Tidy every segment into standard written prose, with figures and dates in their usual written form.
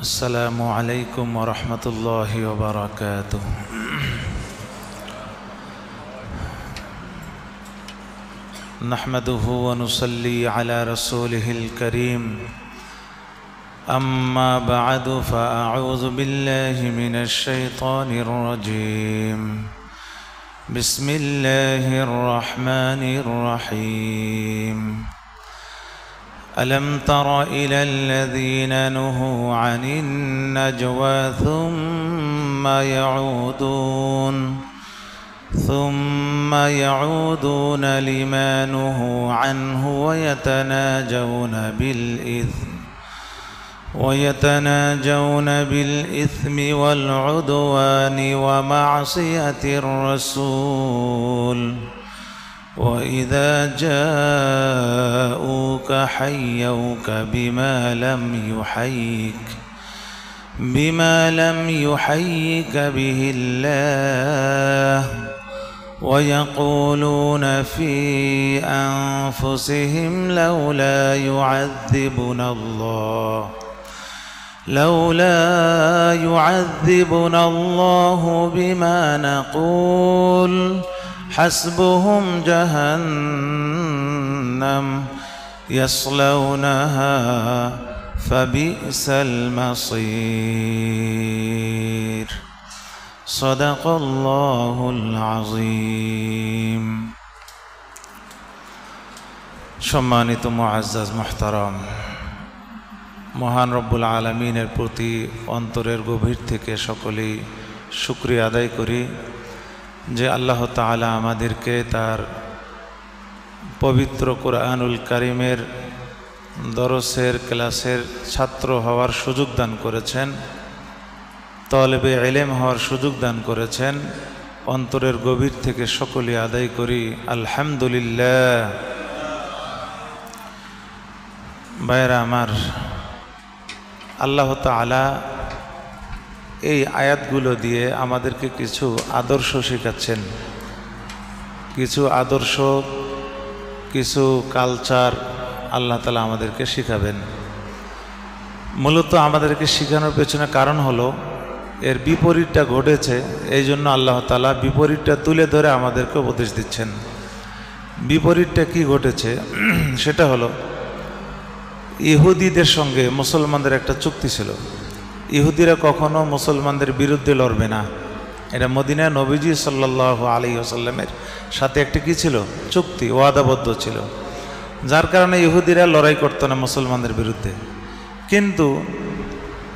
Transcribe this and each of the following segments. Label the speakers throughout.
Speaker 1: السلام عليكم ورحمة الله وبركاته. نحمده ونصلي على رسوله الكريم. أما بعد فأعوذ بالله من الشيطان الرجيم. بسم الله الرحمن الرحيم. ألم تر إلى الذين نهوا عن النجوى ثم يعودون لما نهوا عنه ويتناجون بالإثم والعدوان ومعصية الرسول وإذا جاءوك حيوك بما لم يحيك به الله ويقولون في أنفسهم لولا يعذبنا الله بما نقول حسبهم جهنم يصلونها فبئس المصير. صدق الله العظيم. সম্মানিত মুআজ্জাজ মুহতারাম, মহান রব্বুল আলামিনের প্রতি অন্তরের গভীর থেকে সকলেই শুকরিয়া আদায় করি যে আল্লাহ তাআলা আমাদেরকে তার পবিত্র কোরআনুল কারীমের দরসের ক্লাসের ছাত্র হওয়ার সুযোগ দান করেছেন, তলবে ইলম হওয়ার সুযোগ দান করেছেন। অন্তরের গভীর থেকে সকলে আদায় করি আলহামদুলিল্লাহ। ভাইরা আমার, আল্লাহ তাআলা এই আয়াতগুলো দিয়ে আমাদেরকে কিছু আদর্শ শেখাচ্ছেন, কিছু আদর্শ, কিছু কালচার আল্লাহ তাআলা আমাদেরকে শেখাবেন। মূলত আমাদেরকে শেখানোর পেছনে কারণ হলো এর বিপরীতটা ঘটেছে, এই জন্য আল্লাহ তাআলা বিপরীতটা তুলে ধরে আমাদেরকে উপদেশ দিচ্ছেন। বিপরীতটা কি ঘটেছে সেটা হলো ইহুদিদের সঙ্গে মুসলমানদের একটা চুক্তি ছিল। ইহুদিরা কখনো মুসলমানদের বিরুদ্ধে লড়বে না। এটা মদিনায় নবীজি সাল্লাল্লাহু আলাইহি ওয়াসাল্লামের সাথে একটা কি ছিল, চুক্তি, ওয়াদাবদ্ধ ছিল, যার কারণে ইহুদিরা লড়াই করতো না মুসলমানদের বিরুদ্ধে। কিন্তু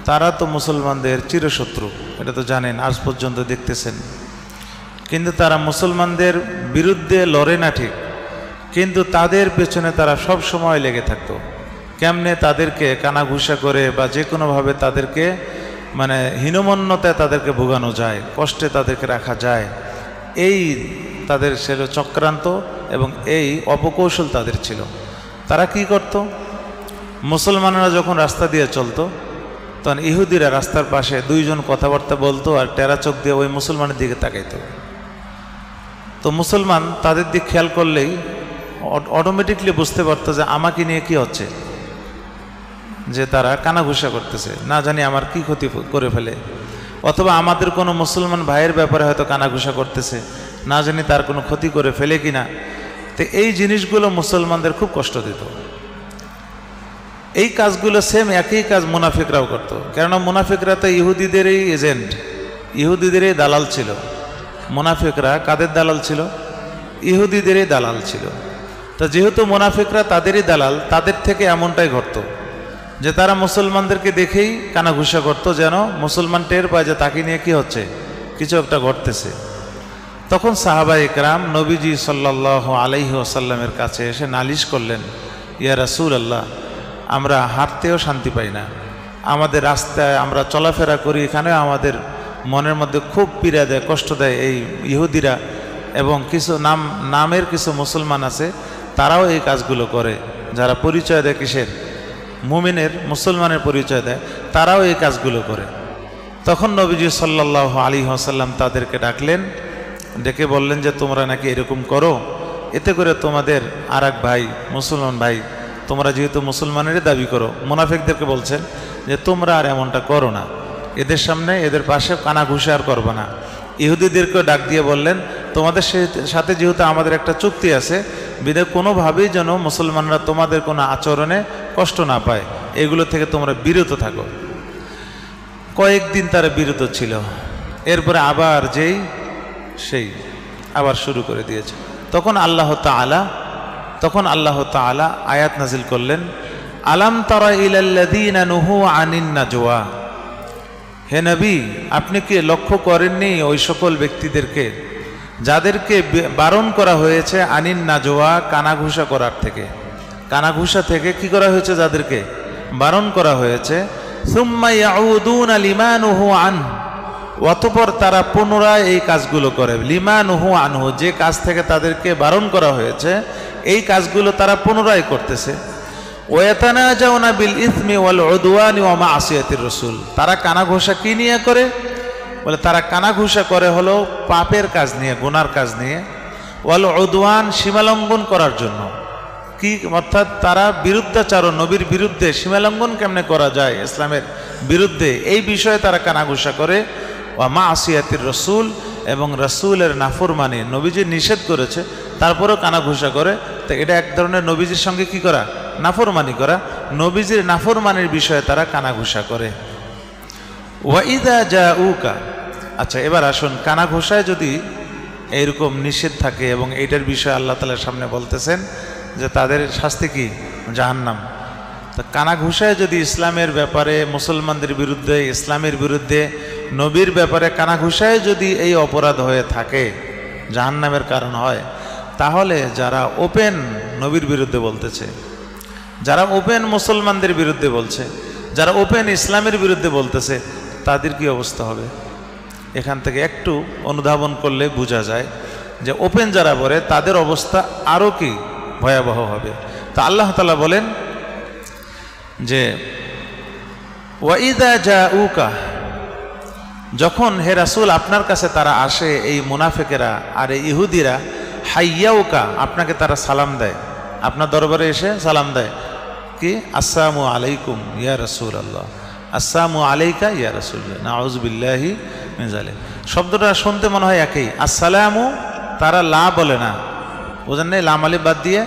Speaker 1: তারা তো মুসলমানদের চিরশত্রু, এটা তো জানেন, আজ পর্যন্ত দেখতেছেন। কিন্তু তারা মুসলমানদের বিরুদ্ধে লড়ে না ঠিক, কিন্তু তাদের পেছনে তারা সব সময় লেগে থাকতো। কেমনে তাদেরকে কানাঘুষা করে বা যে কোনোভাবে তাদেরকে হীনমন্যতায় তাদেরকে ভোগানো যায়, কষ্টে তাদেরকে রাখা যায়, এই তাদের ছিল চক্রান্ত এবং এই অপকৌশল তাদের ছিল। তারা কি করত, মুসলমানরা যখন রাস্তা দিয়ে চলতো তখন ইহুদিরা রাস্তার পাশে দুইজন কথাবার্তা বলতো আর টেরা চোখ দিয়ে ওই মুসলমানের দিকে তাকাইতো। তো মুসলমান তাদের দিক খেয়াল করলেই অটোমেটিকলি বুঝতে পারতো যে আমাকে নিয়ে কি হচ্ছে, যে তারা কানাঘুষা করতেছে, না জানি আমার কি ক্ষতি করে ফেলে, অথবা আমাদের কোনো মুসলমান ভাইয়ের ব্যাপারে হয়তো কানাঘুষা করতেছে, না জানি তার কোনো ক্ষতি করে ফেলে কিনা। তো এই জিনিসগুলো মুসলমানদের খুব কষ্ট দিত। এই কাজগুলো সেম একই কাজ মুনাফিকরাও করতো, কেননা মুনাফিকরা তো ইহুদিদেরই এজেন্ট, ইহুদিদেরই দালাল ছিল। মুনাফিকরা কাদের দালাল ছিল? ইহুদিদেরই দালাল ছিল। তো যেহেতু মুনাফিকরা তাদেরই দালাল, তাদের থেকে এমনটাই ঘটতো যে তারা মুসলমানদেরকে দেখেই কানাঘুষা করতো, যেন মুসলমান টের পায় যে তাকে নিয়ে কি হচ্ছে, কিছু একটা ঘটতেছে। তখন সাহাবায়ে কেরাম নবীজি সাল্লাল্লাহু আলাইহি ওয়াসাল্লামের কাছে এসে নালিশ করলেন, ইয়া রাসূলুল্লাহ, আমরা হাঁটতেও শান্তি পাই না, আমাদের রাস্তায় আমরা চলাফেরা করি, এখানেও আমাদের মনের মধ্যে খুব পীড়া দেয়, কষ্ট দেয় এই ইহুদিরা, এবং কিছু নামের কিছু মুসলমান আছে তারাও এই কাজগুলো করে, যারা পরিচয় দেয় কিসের, মুমিনের, মুসলমানের পরিচয় দেয়, তারাও এই কাজগুলো করে। তখন নবীজি সাল্লাল্লাহু আলাইহি ওয়াসাল্লাম তাদেরকে ডাকলেন, ডেকে বললেন যে তোমরা নাকি এরকম করো, এতে করে তোমাদের আর এক ভাই মুসলমান ভাই, তোমরা যেহেতু মুসলমানেরই দাবি করো, মুনাফিকদেরকে বলছেন, যে তোমরা আর এমনটা করো না, এদের সামনে এদের পাশে কানাঘুষা আর করবে না। ইহুদিদেরকেও ডাক দিয়ে বললেন, তোমাদের সাথে যেহেতু আমাদের একটা চুক্তি আছে, বিধায় কোনোভাবেই যেন মুসলমানরা তোমাদের কোনো আচরণে কষ্ট না পায়, এগুলো থেকে তোমরা বিরত থাকো। কয়েকদিন তারা বিরত ছিল, এরপরে আবার সেই আবার শুরু করে দিয়েছে। তখন আল্লাহ তাআলা আয়াত নাজিল করলেন, আলাম তারা ইলাল্লাযীনা নুহু আনিন নাজওয়া। হে নবী, আপনি কি লক্ষ্য করেননি ওই সকল ব্যক্তিদেরকে যাদেরকে বারণ করা হয়েছে আনিন নাজওয়া, কানাঘুষা করার থেকে। কানাঘুষা থেকে কি করা হয়েছে? যাদেরকে বারণ করা হয়েছে। সুম্মা ইয়াউদুনা লিমা নুহু আনহু, অতঃপর তারা পুনরায় এই কাজগুলো করে। লিমা নুহু আনহু, যে কাজ থেকে তাদেরকে বারণ করা হয়েছে এই কাজগুলো তারা পুনরায় করতেছে। ওয়াতানাজাউনা বিল ইসমি ওয়াল উদওয়ানি ওয়া মাসিয়াতির রাসূল। তারা কানাঘুষা কি নিয়ে করে? বলে তারা কানাঘুষা করে হলো পাপের কাজ নিয়ে, গুনার কাজ নিয়ে। ওয়াল উদওয়ান, সীমালঙ্ঘন করার জন্য। কি অর্থাৎ তারা বিরুদ্ধাচারণ, নবীর বিরুদ্ধে সীমালঙ্ঘন কেমনে করা যায় ইসলামের বিরুদ্ধে, এই বিষয়ে তারা কানাঘুষা করে। ওয়া মাসিয়াতির রাসূল, এবং রাসূলের নাফরমানি, নবীজি নিষেধ করেছে তারপরেও কানাঘুষা করে। তো এটা এক ধরনের নবীজির সঙ্গে কি করা? নাফরমানি করা। নবীজির নাফরমানির বিষয়ে তারা কানাঘুষা করে। ওয়া ইযা জাউকা, আচ্ছা এবার আসুন, কানাঘুষায় যদি এইরকম নিষেধ থাকে এবং এইটার বিষয়ে আল্লাহ তাআলার সামনে বলতেছেন যে তাদের শাস্তি কি? জাহান্নাম। তো কানাঘুষায় যদি ইসলামের ব্যাপারে, মুসলমানদের বিরুদ্ধে, ইসলামের বিরুদ্ধে, নবীর ব্যাপারে কানাঘুষায় যদি এই অপরাধ হয়ে থাকে, জাহান্নামের কারণ হয়, তাহলে যারা ওপেন নবীর বিরুদ্ধে বলতেছে, যারা ওপেন মুসলমানদের বিরুদ্ধে বলছে, যারা ওপেন ইসলামের বিরুদ্ধে বলতেছে, তাদের কি অবস্থা হবে? এখান থেকে একটু অনুধাবন করলে বোঝা যায় যে ওপেন যারা বলে তাদের অবস্থা আরও কি ভয়াবহ হবে। তা আল্লাহ তাআলা বলেন যে ওয়াইদা জাউকা, যখন হে রাসূল আপনার কাছে তারা আসে, এই মুনাফিকেরা আর এই ইহুদিরা, হাইয়াউকা, আপনাকে তারা সালাম দেয়, আপনার দরবারে এসে সালাম দেয়। কি? আসসালামু আলাইকুম ইয়া রাসূলুল্লাহ, আসসালামু আলাইকা ইয়া রাসূলুল্লাহ, নাউযু বিল্লাহি মিন যালিক। শব্দটা শুনতে মনে হয় একই। আসসালামু, তারা লা বলে না, বুঝেন নাই? লাম আলিফ বাদ দিয়ে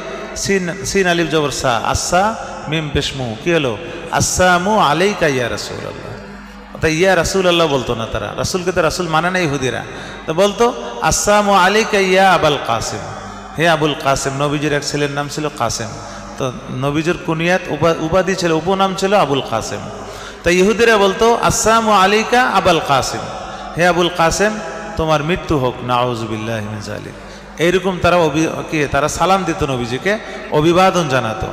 Speaker 1: সিন আলিফ জবর সা, আসসা মিম পেশমু, কি হলো? আসসালামু আলাইকা ইয়া রাসূলুল্লাহ। অর্থাৎ ইয়া রাসূলুল্লাহ বলতো না তারা, রাসূলকে তো রাসূল মানে না ইহুদিরা, তো বলতো আসসালামু আলাইকা ইয়া আবুল কাসিম, হে আবুল কাসিম। নবীজির এক ছেলের নাম ছিল কাসেম, তো নবীজির কুনিয়াত উপাধি ছিল, উপনাম ছিল আবুল কাসেম। তো ইহুদিরা বলতো আসসালামু আলাইকা আবুল কাসিম, হে আবুল কাসেম তোমার মৃত্যু হোক, নাউযু বিল্লাহি মিন যালিক। এইরকম তারা তারা সালাম দিত নবীজিকে, অভিবাদন জানাতো।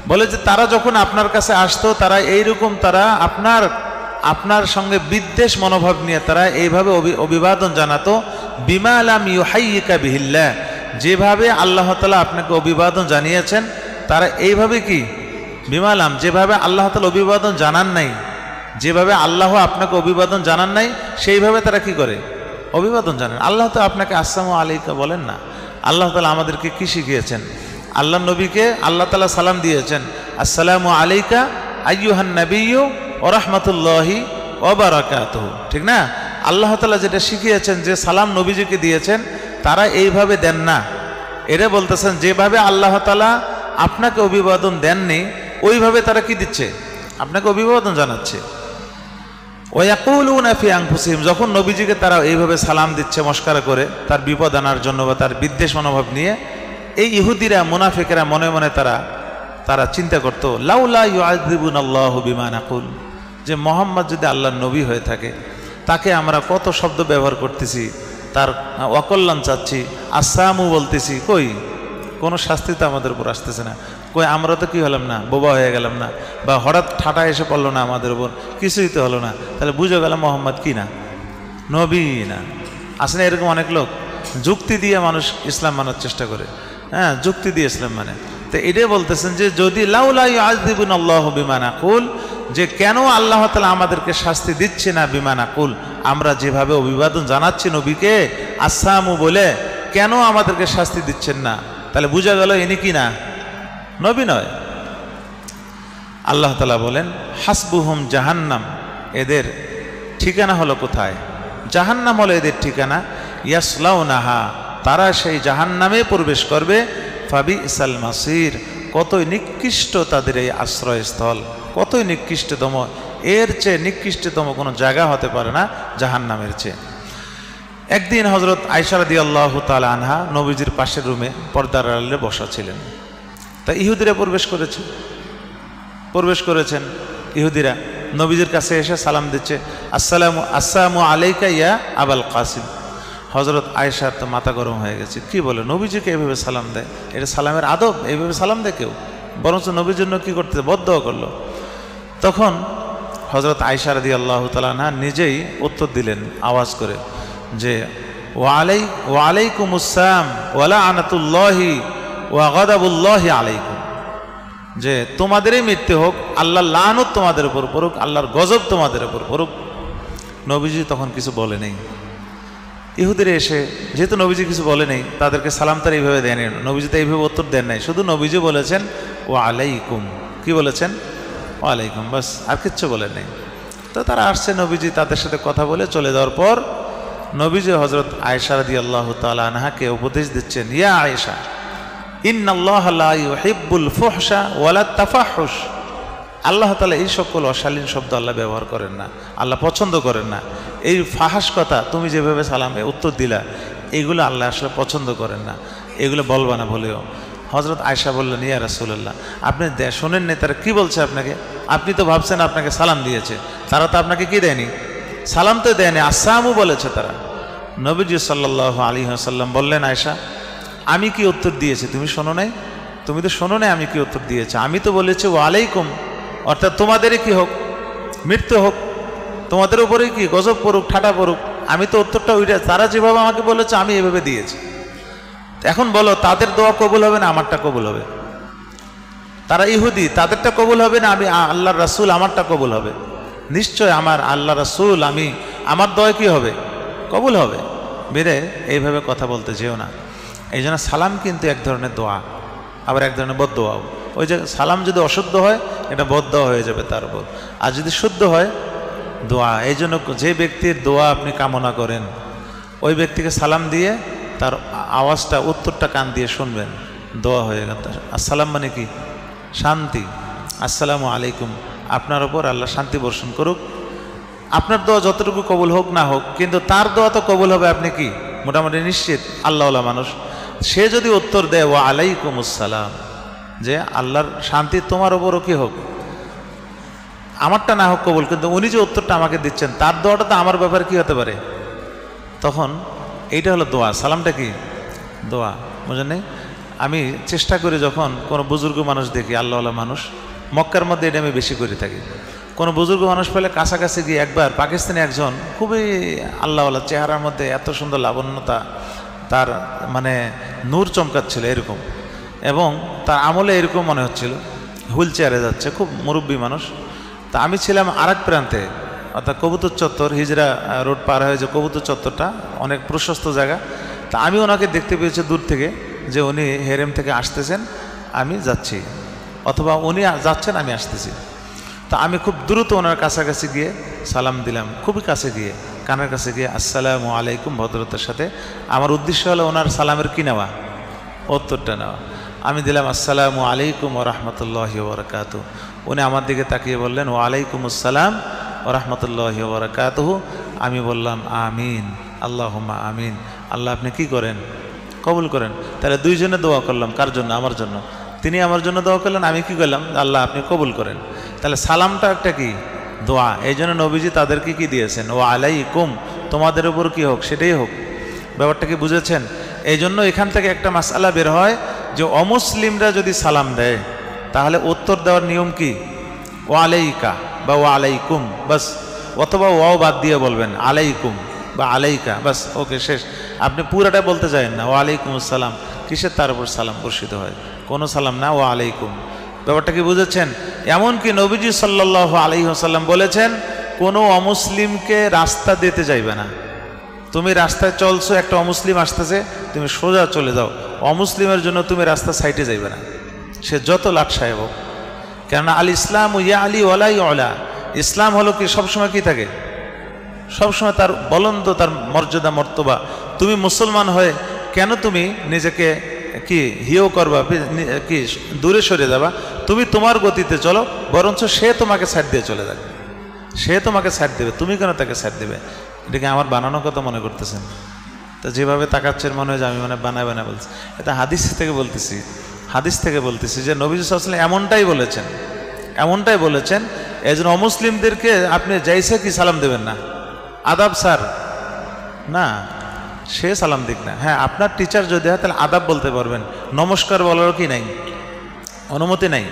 Speaker 1: বলে যে তারা যখন আপনার কাছে আসতো, তারা এইরকম, তারা আপনার সঙ্গে বিদ্বেষ মনোভাব নিয়ে তারা এইভাবে অভিবাদন জানাতো। বিমা লাম ইউহাইয়িকা বিহিল্লাহ, যেভাবে আল্লাহ তাআলা আপনাকে অভিবাদন জানিয়েছেন, তারা এইভাবে কি? বিমা লাম, যেভাবে আল্লাহ তাআলা অভিবাদন জানান নাই, যেভাবে আল্লাহ আপনাকে অভিবাদন জানান নাই, সেইভাবে তারা কি করে? অভিবাদন জানেন। আল্লাহ তো আপনাকে আসসালামু আলাইকা বলেন না। আল্লাহ তাআলা আমাদেরকে কি শিখিয়েছেন? আল্লাহ নবীকে আল্লাহ তাআলা সালাম দিয়েছেন, আসসালামু আলাইকা আইয়ুহান নাবিয়্যু ওয়া রাহমাতুল্লাহি ওয়া বারাকাতুহু, ঠিক না? আল্লাহ তাআলা যেটা শিখিয়েছেন, যে সালাম নবীজিকে দিয়েছেন, তারা এইভাবে দেন না। এটা বলতেছেন যেভাবে আল্লাহ তাআলা আপনাকে অভিবাদন দেননি, ওইভাবে তারা কি দিচ্ছে? আপনাকে অভিবাদন জানাচ্ছে। ওয়ায়াকুলুনা ফি আনফুসিহিম, যখন নবীজিকে তারা এইভাবে সালাম দিচ্ছে মস্করা করে, তার বিপদ আনার জন্য বা তার বিদ্বেষ মনোভাব নিয়ে, এই ইহুদিরা, মুনাফিকেরা মনে মনে তারা চিন্তা করত, লাউলা ইউআযিবুনাল্লাহু বিমা নাকুল, যে মোহাম্মদ যদি আল্লাহর নবী হয়ে থাকে, তাকে আমরা কত শব্দ ব্যবহার করতেছি, তার অকল্যাণ চাচ্ছি, আসসালামু বলতেছি, কই কোনো শাস্তি তো আমাদের উপর আসতেছে না। কই আমরা তো কি হলাম না, বোবা হয়ে গেলাম না, বা হঠাৎ ঠাটা এসে পড়লো না আমাদের উপর, কিছুই তো হলো না। তাহলে বুঝে গেলাম মোহাম্মদ কি না, নবী না। আসলে এরকম অনেক লোক যুক্তি দিয়ে মানুষ ইসলাম মানার চেষ্টা করে, হ্যাঁ, যুক্তি দিয়ে ইসলাম মানে। তো এটাই বলতেছেন যে যদি লাউলা ইউআযিবুনাল্লাহু বিমা নাকুল, যে কেন আল্লাহ তাআলা আমাদেরকে শাস্তি দিচ্ছে না, বিমা নাকুল, আমরা যেভাবে অভিবাদন জানাচ্ছি নবীকে আসসালামু বলে, কেন আমাদেরকে শাস্তি দিচ্ছেন না? তাহলে বোঝা গেল ইনি কি না, নবী নয়। আল্লাহ তাআলা বলেন হাসবুহুম জাহান্নাম, এদের ঠিকানা হলো কোথায়? জাহান্নাম হলো এদের ঠিকানা। ইয়াসলাউনাহা, তারা সেই জাহান্নামে প্রবেশ করবে। ফাবিসাল মাসির, কতই নিকৃষ্ট তাদের এই আশ্রয়স্থল, কতই নিকৃষ্টতম, এর চেয়ে নিকৃষ্টতম কোনো জায়গা হতে পারে না জাহান্নামের চেয়ে। একদিন হযরত আয়েশা রাদিয়াল্লাহু তাআলা আনহা নবীজির পাশের রুমে পর্দার আড়ালে বসা ছিলেন। তা ইহুদিরা প্রবেশ করেছেন। ইহুদিরা নবীজির কাছে এসে সালাম দিচ্ছে, আসসালামু আলাইকা ইয়া আবাল কাসিম। হযরত আয়েশার তো মাথা গরম হয়ে গেছে, কি বলে নবীজিকে এইভাবে সালাম দেয়? এটা সালামের আদব? এইভাবে সালাম দেয় কেউ? বরঞ্চ নবীর জন্য কি করতে বদদোয়া করলো। তখন হযরত আয়েশা রাদিয়াল্লাহু তাআলা আনহা নিজেই উত্তর দিলেন আওয়াজ করে যে ওয়ালাইকুমুস সালাম ওয়া লাআনাতুল্লাহি ওয়া গাদাবুল্লাহি আলাইকুম, যে তোমাদেরই মৃত্যু হোক, আল্লাহর লানত তোমাদের উপর পড়ুক, আল্লাহর গজব তোমাদের উপর পড়ুক। নবীজি তখন কিছু বলে নেই। ইহুদিরা এসে যেহেতু নবীজি কিছু বলে নেই, তাদেরকে সালাম তারা এইভাবে দেয়নি, নবীজি তো এইভাবে উত্তর দেন নাই, শুধু নবীজি বলেছেন ওয়া আলাইকুম। কি বলেছেন? ওয়া আলাইকুম, বাস, আর কিচ্ছু বলেন নেই। তো তারা আসছে, নবীজি তাদের সাথে কথা বলে চলে যাওয়ার পর নবীজি হযরত আয়েশা রাদিয়াল্লাহু তাআলা আনহাকে উপদেশ দিচ্ছেন, ইয়া আয়েশা ইন্নাল্লাহা লা ইউহিব্বুল ফুহশা ওয়ালা তাফাহুশ, আল্লাহ তাআলা এই সকল অশালীন শব্দ আল্লাহ ব্যবহার করেন না, আল্লাহ পছন্দ করেন না। এই ফাহাস কথা তুমি যেভাবে সালামে উত্তর দিলা, এইগুলো আল্লাহ আসলে পছন্দ করেন না, এগুলো বলবা না বলেও। হযরত আয়েশা বললেন, ইয়া রাসূলুল্লাহ, আপনি শোনেন না তারা কি বলছে আপনাকে? আপনি তো ভাবছেন আপনাকে সালাম দিয়েছে, তারা তো আপনাকে কি দেয়নি, সালাম তো দেয়নি, আসসালামু বলেছে তারা। নবীজি সাল্লাল্লাহু আলাইহি ওয়াসাল্লাম বললেন, আয়েশা আমি কি উত্তর দিয়েছি তুমি শোনো নাই? তুমি তো শোনো নাই আমি কি উত্তর দিয়েছি। আমি তো বলেছি ওয়া আলাইকুম, অর্থাৎ তোমাদেরই কি হোক, মৃত্যু হোক, তোমাদের উপরেই কি গজব পড়ুক, ঠাটা পড়ুক। আমি তো উত্তরটা ওইটা, তারা যেভাবে আমাকে বলেছে আমি এভাবে দিয়েছি। এখন বলো তাদের দোয়া কবুল হবে না আমারটা কবুল হবে? তারা ইহুদি, তাদেরটা কবুল হবে না আমি আল্লাহর রাসূল আমারটা কবুল হবে? নিশ্চয় আমার আল্লাহ রাসূল আমি আমার দোয়া কি হবে? কবুল হবে। বেরে এইভাবে কথা বলতে যেও না। এই জন্য সালাম কিন্তু এক ধরনের দোয়া, আবার এক ধরনের বদদোয়াও। ওই যে সালাম যদি অশুদ্ধ হয় এটা বদদোয়া হয়ে যাবে তার উপর, আর যদি শুদ্ধ হয় দোয়া। এই জন্য যে ব্যক্তির দোয়া আপনি কামনা করেন ওই ব্যক্তিকে সালাম দিয়ে তার আওয়াজটা, উত্তরটা কান দিয়ে শুনবেন, দোয়া হয়ে গেল। আসসালাম মানে কি? শান্তি। আসসালামু আলাইকুম, আপনার ওপর আল্লাহ শান্তি বর্ষণ করুক। আপনার দোয়া যতটুকু কবুল হোক না হোক, কিন্তু তার দোয়া তো কবুল হবে, আপনি কি মোটামুটি নিশ্চিত? আল্লাহওয়ালা মানুষ, সে যদি উত্তর দেয় ওয়া আলাইকুমুস সালাম, যে আল্লাহর শান্তি তোমার ওপরও কি হোক, আমারটা না হোক কবুল, কিন্তু উনি যে উত্তরটা আমাকে দিচ্ছেন তার দোয়াটা তো আমার ব্যাপারে কি হতে পারে, তখন এইটা হলো দোয়া। সালামটা কি? দোয়া, বুঝলেন? আমি চেষ্টা করি যখন কোনো বুজুর্গ মানুষ দেখি, আল্লাহওয়ালা মানুষ, মক্কার মধ্যে এটা আমি বেশি করে থাকি, কোনো বুজুর্গ মানুষ পেলে কাছাকাছি গিয়ে, একবার পাকিস্তানি একজন খুবই আল্লাহওয়ালা, চেহারার মধ্যে এত সুন্দর লাবণ্যতা, তার মানে নূর চমকাচ্ছিল এরকম, এবং তার আমলে এরকম মনে হচ্ছিল, হুইল চেয়ারে যাচ্ছে, খুব মুরব্বী মানুষ। তা আমি ছিলাম আরেক প্রান্তে, অর্থাৎ কবুতর চত্বর, হিজরা রোড পার হয়ে যে কবুতর চত্বরটা অনেক প্রশস্ত জায়গা। তা আমি ওনাকে দেখতে পেয়েছি দূর থেকে, যে উনি হেরেম থেকে আসতেছেন, আমি যাচ্ছি, অথবা উনি যাচ্ছেন আমি আসতেছি। তা আমি খুব দ্রুত ওনার কাছাকাছি গিয়ে সালাম দিলাম, খুবই কাছে গিয়ে, কানের কাছে গিয়ে আসসালামু আলাইকুম ভদ্রতার সাথে। আমার উদ্দেশ্য হলো ওনার সালামের কি নেওয়া, উত্তরটা নেওয়া। আমি দিলাম আসসালামু আলাইকুম ওয়া রাহমাতুল্লাহি ওয়া বারাকাতুহু। উনি আমার দিকে তাকিয়ে বললেন ওয়া আলাইকুমুস সালাম ওয়া রাহমাতুল্লাহি ওয়া বারাকাতুহু। আমি বললাম আমিন, আল্লাহুম্মা আমিন। আল্লাহ আপনি কি করেন? কবুল করেন। তাহলে দুইজনে দোয়া করলাম, কার জন্য? আমার জন্য। তিনি আমার জন্য দোয়া করলেন, আমি কি করলাম? আল্লাহ আপনি কবুল করেন। তাহলে সালামটা একটা কি? দোয়া। এই জন্য নবীজি তাদেরকে কি দিয়েছেন? ওয়া আলাইকুম, তোমাদের উপর কি হোক সেটাই হোক। ব্যাপারটা কি বুঝেছেন? এই জন্য এখান থেকে একটা মাসআলা বের হয় যে অমুসলিমরা যদি সালাম দেয় তাহলে উত্তর দেওয়ার নিয়ম কি? ওয়া আলাইকা বা ওয়া আলাইকুম, বাস। অথবা ওয়াও বাদ দিয়ে বলবেন আলাইকুম বা আলাইকা, বাস, ওকে, শেষ। আপনি পুরাটা বলতে চান না, ওয়া আলাইকুম আসসালাম, কিসের তার উপর সালাম বর্ষিত হয়? কোনো সালাম না, ওয়া আলাইকুম। ব্যাপারটা কি বুঝেছেন? এমনকি নবীজি সাল্লাল্লাহু আলাইহি ওয়াসাল্লাম বলেছেন কোনো অমুসলিমকে রাস্তা দিতে যাইবে না। তুমি রাস্তায় চলছো, একটা অমুসলিম আসতেছে, তুমি সোজা চলে যাও, অমুসলিমের জন্য তুমি রাস্তা সাইডে যাইবে না, সে যত লাট সাহেব হোক। কেননা আল ইসলাম ইয়া আলী ওয়ালাই ওলা, ইসলাম হলো কি সবসময় কি থাকে, সবসময় তার বলন্দ, তার মর্যাদা মর্তবা। তুমি মুসলমান হয়ে কেন তুমি নিজেকে কি হিও করবা, কি দূরে সরে যাবা? তুমি তোমার গতিতে চলো, বরঞ্চ সে তোমাকে ছাড় দিয়ে চলে যাবে, সে তোমাকে ছাড় দেবে, তুমি কেন তাকে ছাড় দেবে? এটাকে আমার বানানো কথা মনে করতেছেন? তো যেভাবে তাকাচ্ছেন মনে হয় যে আমি মানে বানায় বানায় বলছি। এটা হাদিস থেকে বলতেছি, হাদিস থেকে বলতেছি যে নবী সাল্লাল্লাহু আলাইহি ওয়াসাল্লাম এমনটাই বলেছেন, এমনটাই বলেছেন। এই জন্য অমুসলিমদেরকে আপনি যাইছে কি সালাম দেবেন না, আদাব স্যার না, সে সালাম দিক না। হ্যাঁ, আপনার টিচার যদি হয় তাহলে আদাব বলতে পারবেন, নমস্কার বলারও কি নাই, অনুমতি নাই।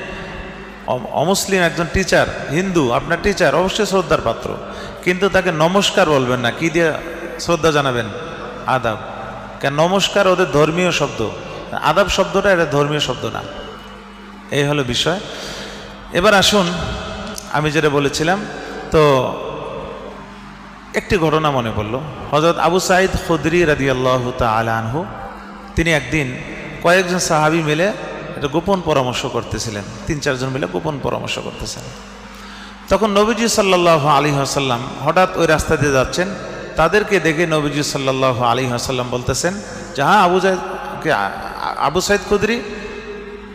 Speaker 1: অমুসলিম একজন টিচার, হিন্দু আপনার টিচার, অবশ্যই শ্রদ্ধার পাত্র, কিন্তু তাকে নমস্কার বলবেন না। কি দিয়ে শ্রদ্ধা জানাবেন? আদাব। কেন? নমস্কার ওদের ধর্মীয় শব্দ, আদাব শব্দটা এটা ধর্মীয় শব্দ না। এই হলো বিষয়। এবার আসুন, আমি যেটা বলেছিলাম, তো একটি ঘটনা মনে পড়ল। হযরত আবু সাঈদ খুদরি রাদিয়াল্লাহু তাআলা আনহু, তিনি একদিন কয়েকজন সাহাবী মিলে একটা গোপন পরামর্শ করতেছিলেন, 3-4 জন মিলে গোপন পরামর্শ করতেছেন। তখন নবীজি সাল্লাল্লাহু আলাইহি ওয়াসাল্লাম হঠাৎ ওই রাস্তা দিয়ে যাচ্ছেন, তাদেরকে দেখে নবীজি সাল্লাল্লাহু আলাইহি ওয়াসাল্লাম বলতেছেন যে হ্যাঁ আবু সাঈদ খুদরি,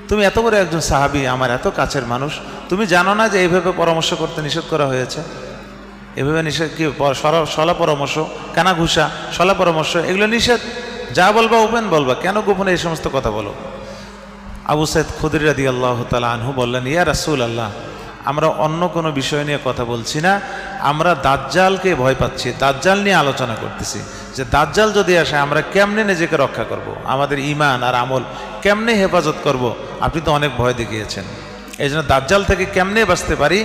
Speaker 1: তুমি এত বড় একজন সাহাবী, আমার এত কাছের মানুষ, তুমি জানো না যে এইভাবে পরামর্শ করতে নিষেধ করা হয়েছে? এভাবে নিষেধ কি? সলা পরামর্শ, কানা ঘুষা, সলা পরামর্শ, এগুলো নিষেধ। যা বলবা ওপেন বলবা, কেন গোপনে এই সমস্ত কথা বলো? আবু সাঈদ খুদরি রাদিয়াল্লাহু তাআলা আনহু বললেন, ইয়া রাসূলুল্লাহ, আমরা অন্য কোনো বিষয় নিয়ে কথা বলছি না, আমরা দাজ্জালকে ভয় পাচ্ছি, দাজ্জাল নিয়ে আলোচনা করতেছি, যে দাজ্জাল যদি আসে আমরা কেমনে নিজেকে রক্ষা করব, আমাদের ঈমান আর আমল কেমনে হেফাজত করব। আপনি তো অনেক ভয় দেখিয়েছেন, এই জন্য দাজ্জাল থেকে কেমনে বাঁচতে পারি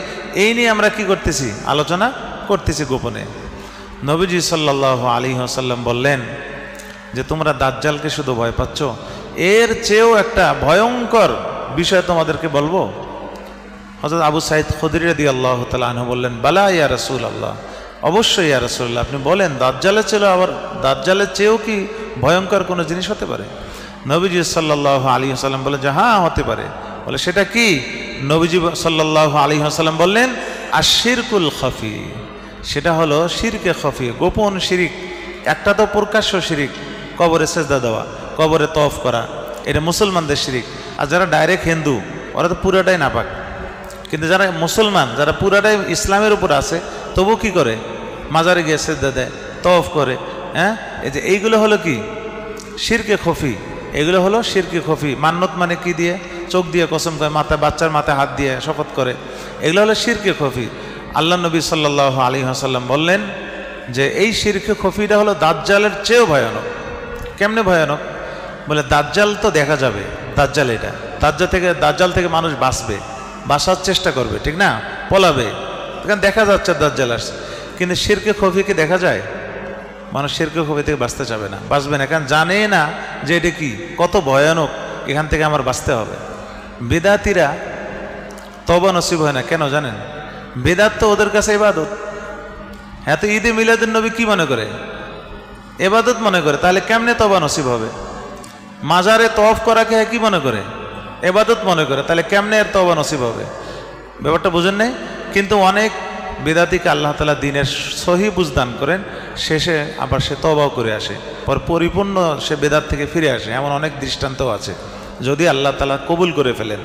Speaker 1: এই নিয়ে আমরা কি করতেছি, আলোচনা করতেছি গোপনে। নবীজি সাল্লাল্লাহু আলাইহি ওয়াসাল্লাম বললেন যে তোমরা দাজ্জালকে শুধু ভয় পাচ্ছ, এর চেয়েও একটা ভয়ঙ্কর বিষয় তোমাদেরকে বলবো। হযরত আবু সাঈদ খুদরি রাদিয়াল্লাহু তাআলা আনহু বললেন, বালা ইয়া রাসূলুল্লাহ, অবশ্যই ইয়া রাসূলুল্লাহ, আপনি বলেন দাজ্জালের চেয়েও কি ভয়ঙ্কর কোনো জিনিস হতে পারে? নবীজি সাল্লাল্লাহু আলাইহি ওয়াসাল্লাম বলেন যে হ্যাঁ হতে পারে। বলে সেটা কি? নবীজি সাল্লাল্লাহু আলাইহি ওয়াসাল্লাম বললেন আশ-শিরকুল খাফি, সেটা হলো শিরকে খাফি, গোপন শিরিক। একটা তো প্রকাশ্য শিরিক, কবরে সেজদা দেওয়া, কবরে তওয়াফ করা, এটা মুসলমানদের শিরিক। আর যারা ডাইরেক্ট হিন্দু ওরা তো পুরাটাই নাপাক, কিন্তু যারা মুসলমান, যারা পুরাটাই ইসলামের উপর আছে, তবু কি করে? মাজারে গিয়ে সেজদা দেয়, তওয়াফ করে। হ্যাঁ, এই যে এইগুলো হলো কি? শিরকে খফি। এগুলো হলো শিরকে খফি। মান্নত মানে কি দিয়ে? চোখ দিয়ে কসম করে, মাথায়, বাচ্চার মাথায় হাত দিয়ে শপথ করে, এগুলো হলো শিরকে খফি। আল্লাহ নবী সাল্লাল্লাহু আলাইহি ওয়াসাল্লাম বললেন যে এই শিরকে খফিটা হলো দাজ্জালের চেয়েও ভয়ানক। কেমনে ভয়ানক? বলে দাজ্জাল তো দেখা যাবে, দাজ্জাল এটা, দাজ্জাল থেকে মানুষ বাঁচার চেষ্টা করবে, ঠিক না, পলাবে, কারণ দেখা যাচ্ছে দাজ্জাল আসছে। কিন্তু শিরকে খফিকে দেখা যায়? মানুষ শিরকে খফি থেকে বাঁচতে চাবে না, বাঁচবে না, কারণ জানে না যে এটা কি, কত ভয়ানক, এখান থেকে আমার বাঁচতে হবে। বেদাতিরা তওবা নসিব হয় না কেন জানেন? বেদাত তো ওদের কাছে ইবাদত। হ্যাঁ, তো ঈদে মিলাদুন নবী কি মনে করে? ইবাদত মনে করে, তাহলে কেমনে তওবা নসিব হবে? মাজারে তওয়াফ করাকে কি মনে করে? ইবাদত মনে করে, তাহলে কেমনে এর তওবা নসিব হবে? ব্যাপারটা বুঝেন নাই? কিন্তু অনেক বেদাতিকে আল্লাহ তাআলা দ্বীনের সহি বুঝদান করেন, শেষে আবার সে তওবাও করে আসে, পর পরিপূর্ণ সে বেদাত থেকে ফিরে আসে। এমন অনেক দৃষ্টান্তও আছে, যদি আল্লাহ তাআলা কবুল করে ফেলেন।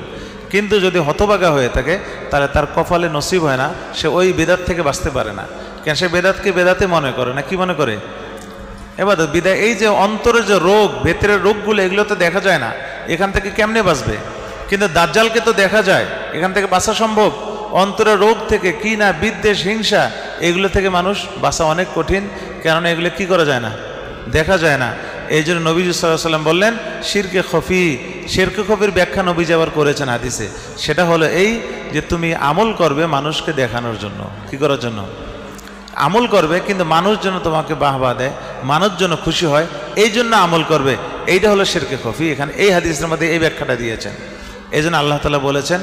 Speaker 1: কিন্তু যদি হতভাগা হয়ে থাকে তাহলে তার কপালে নসিব হয় না, সে ওই বেদাত থেকে বাঁচতে পারে না। কেন? সে বেদাতকে বেদাতে মনে করে না, কি মনে করে? এবাদত। বিদায় এই যে অন্তরের যে রোগ, ভেতরের রোগগুলো, এগুলো তো দেখা যায় না, এখান থেকে কেমনে বাঁচবে? কিন্তু দাজ্জালকে তো দেখা যায়, এখান থেকে বাঁচা সম্ভব। অন্তরের রোগ থেকে, কি না, বিদ্বেষ, হিংসা, এগুলো থেকে মানুষ বাঁচা অনেক কঠিন, কেননা এগুলো কি করা যায় না, দেখা যায় না। এই জন্য নবীজি সাল্লাল্লাহু আলাইহি ওয়াসাল্লাম বললেন শিরকে খফি। শিরকে খফির ব্যাখ্যা নবীজি আবার করেছেন হাদিসে, সেটা হলো এই যে তুমি আমল করবে মানুষকে দেখানোর জন্য। কি করার জন্য? আমল করবে, কিন্তু মানুষ যেন তোমাকে বাহবা দেয়, মানুষ যেন খুশি হয়, এই জন্য আমল করবে, এইটা হলো শিরকে খফি। এখানে এই হাদিসের মধ্যে এই ব্যাখ্যাটা দিয়েছেন। এই জন্য আল্লাহ তাআলা বলেছেন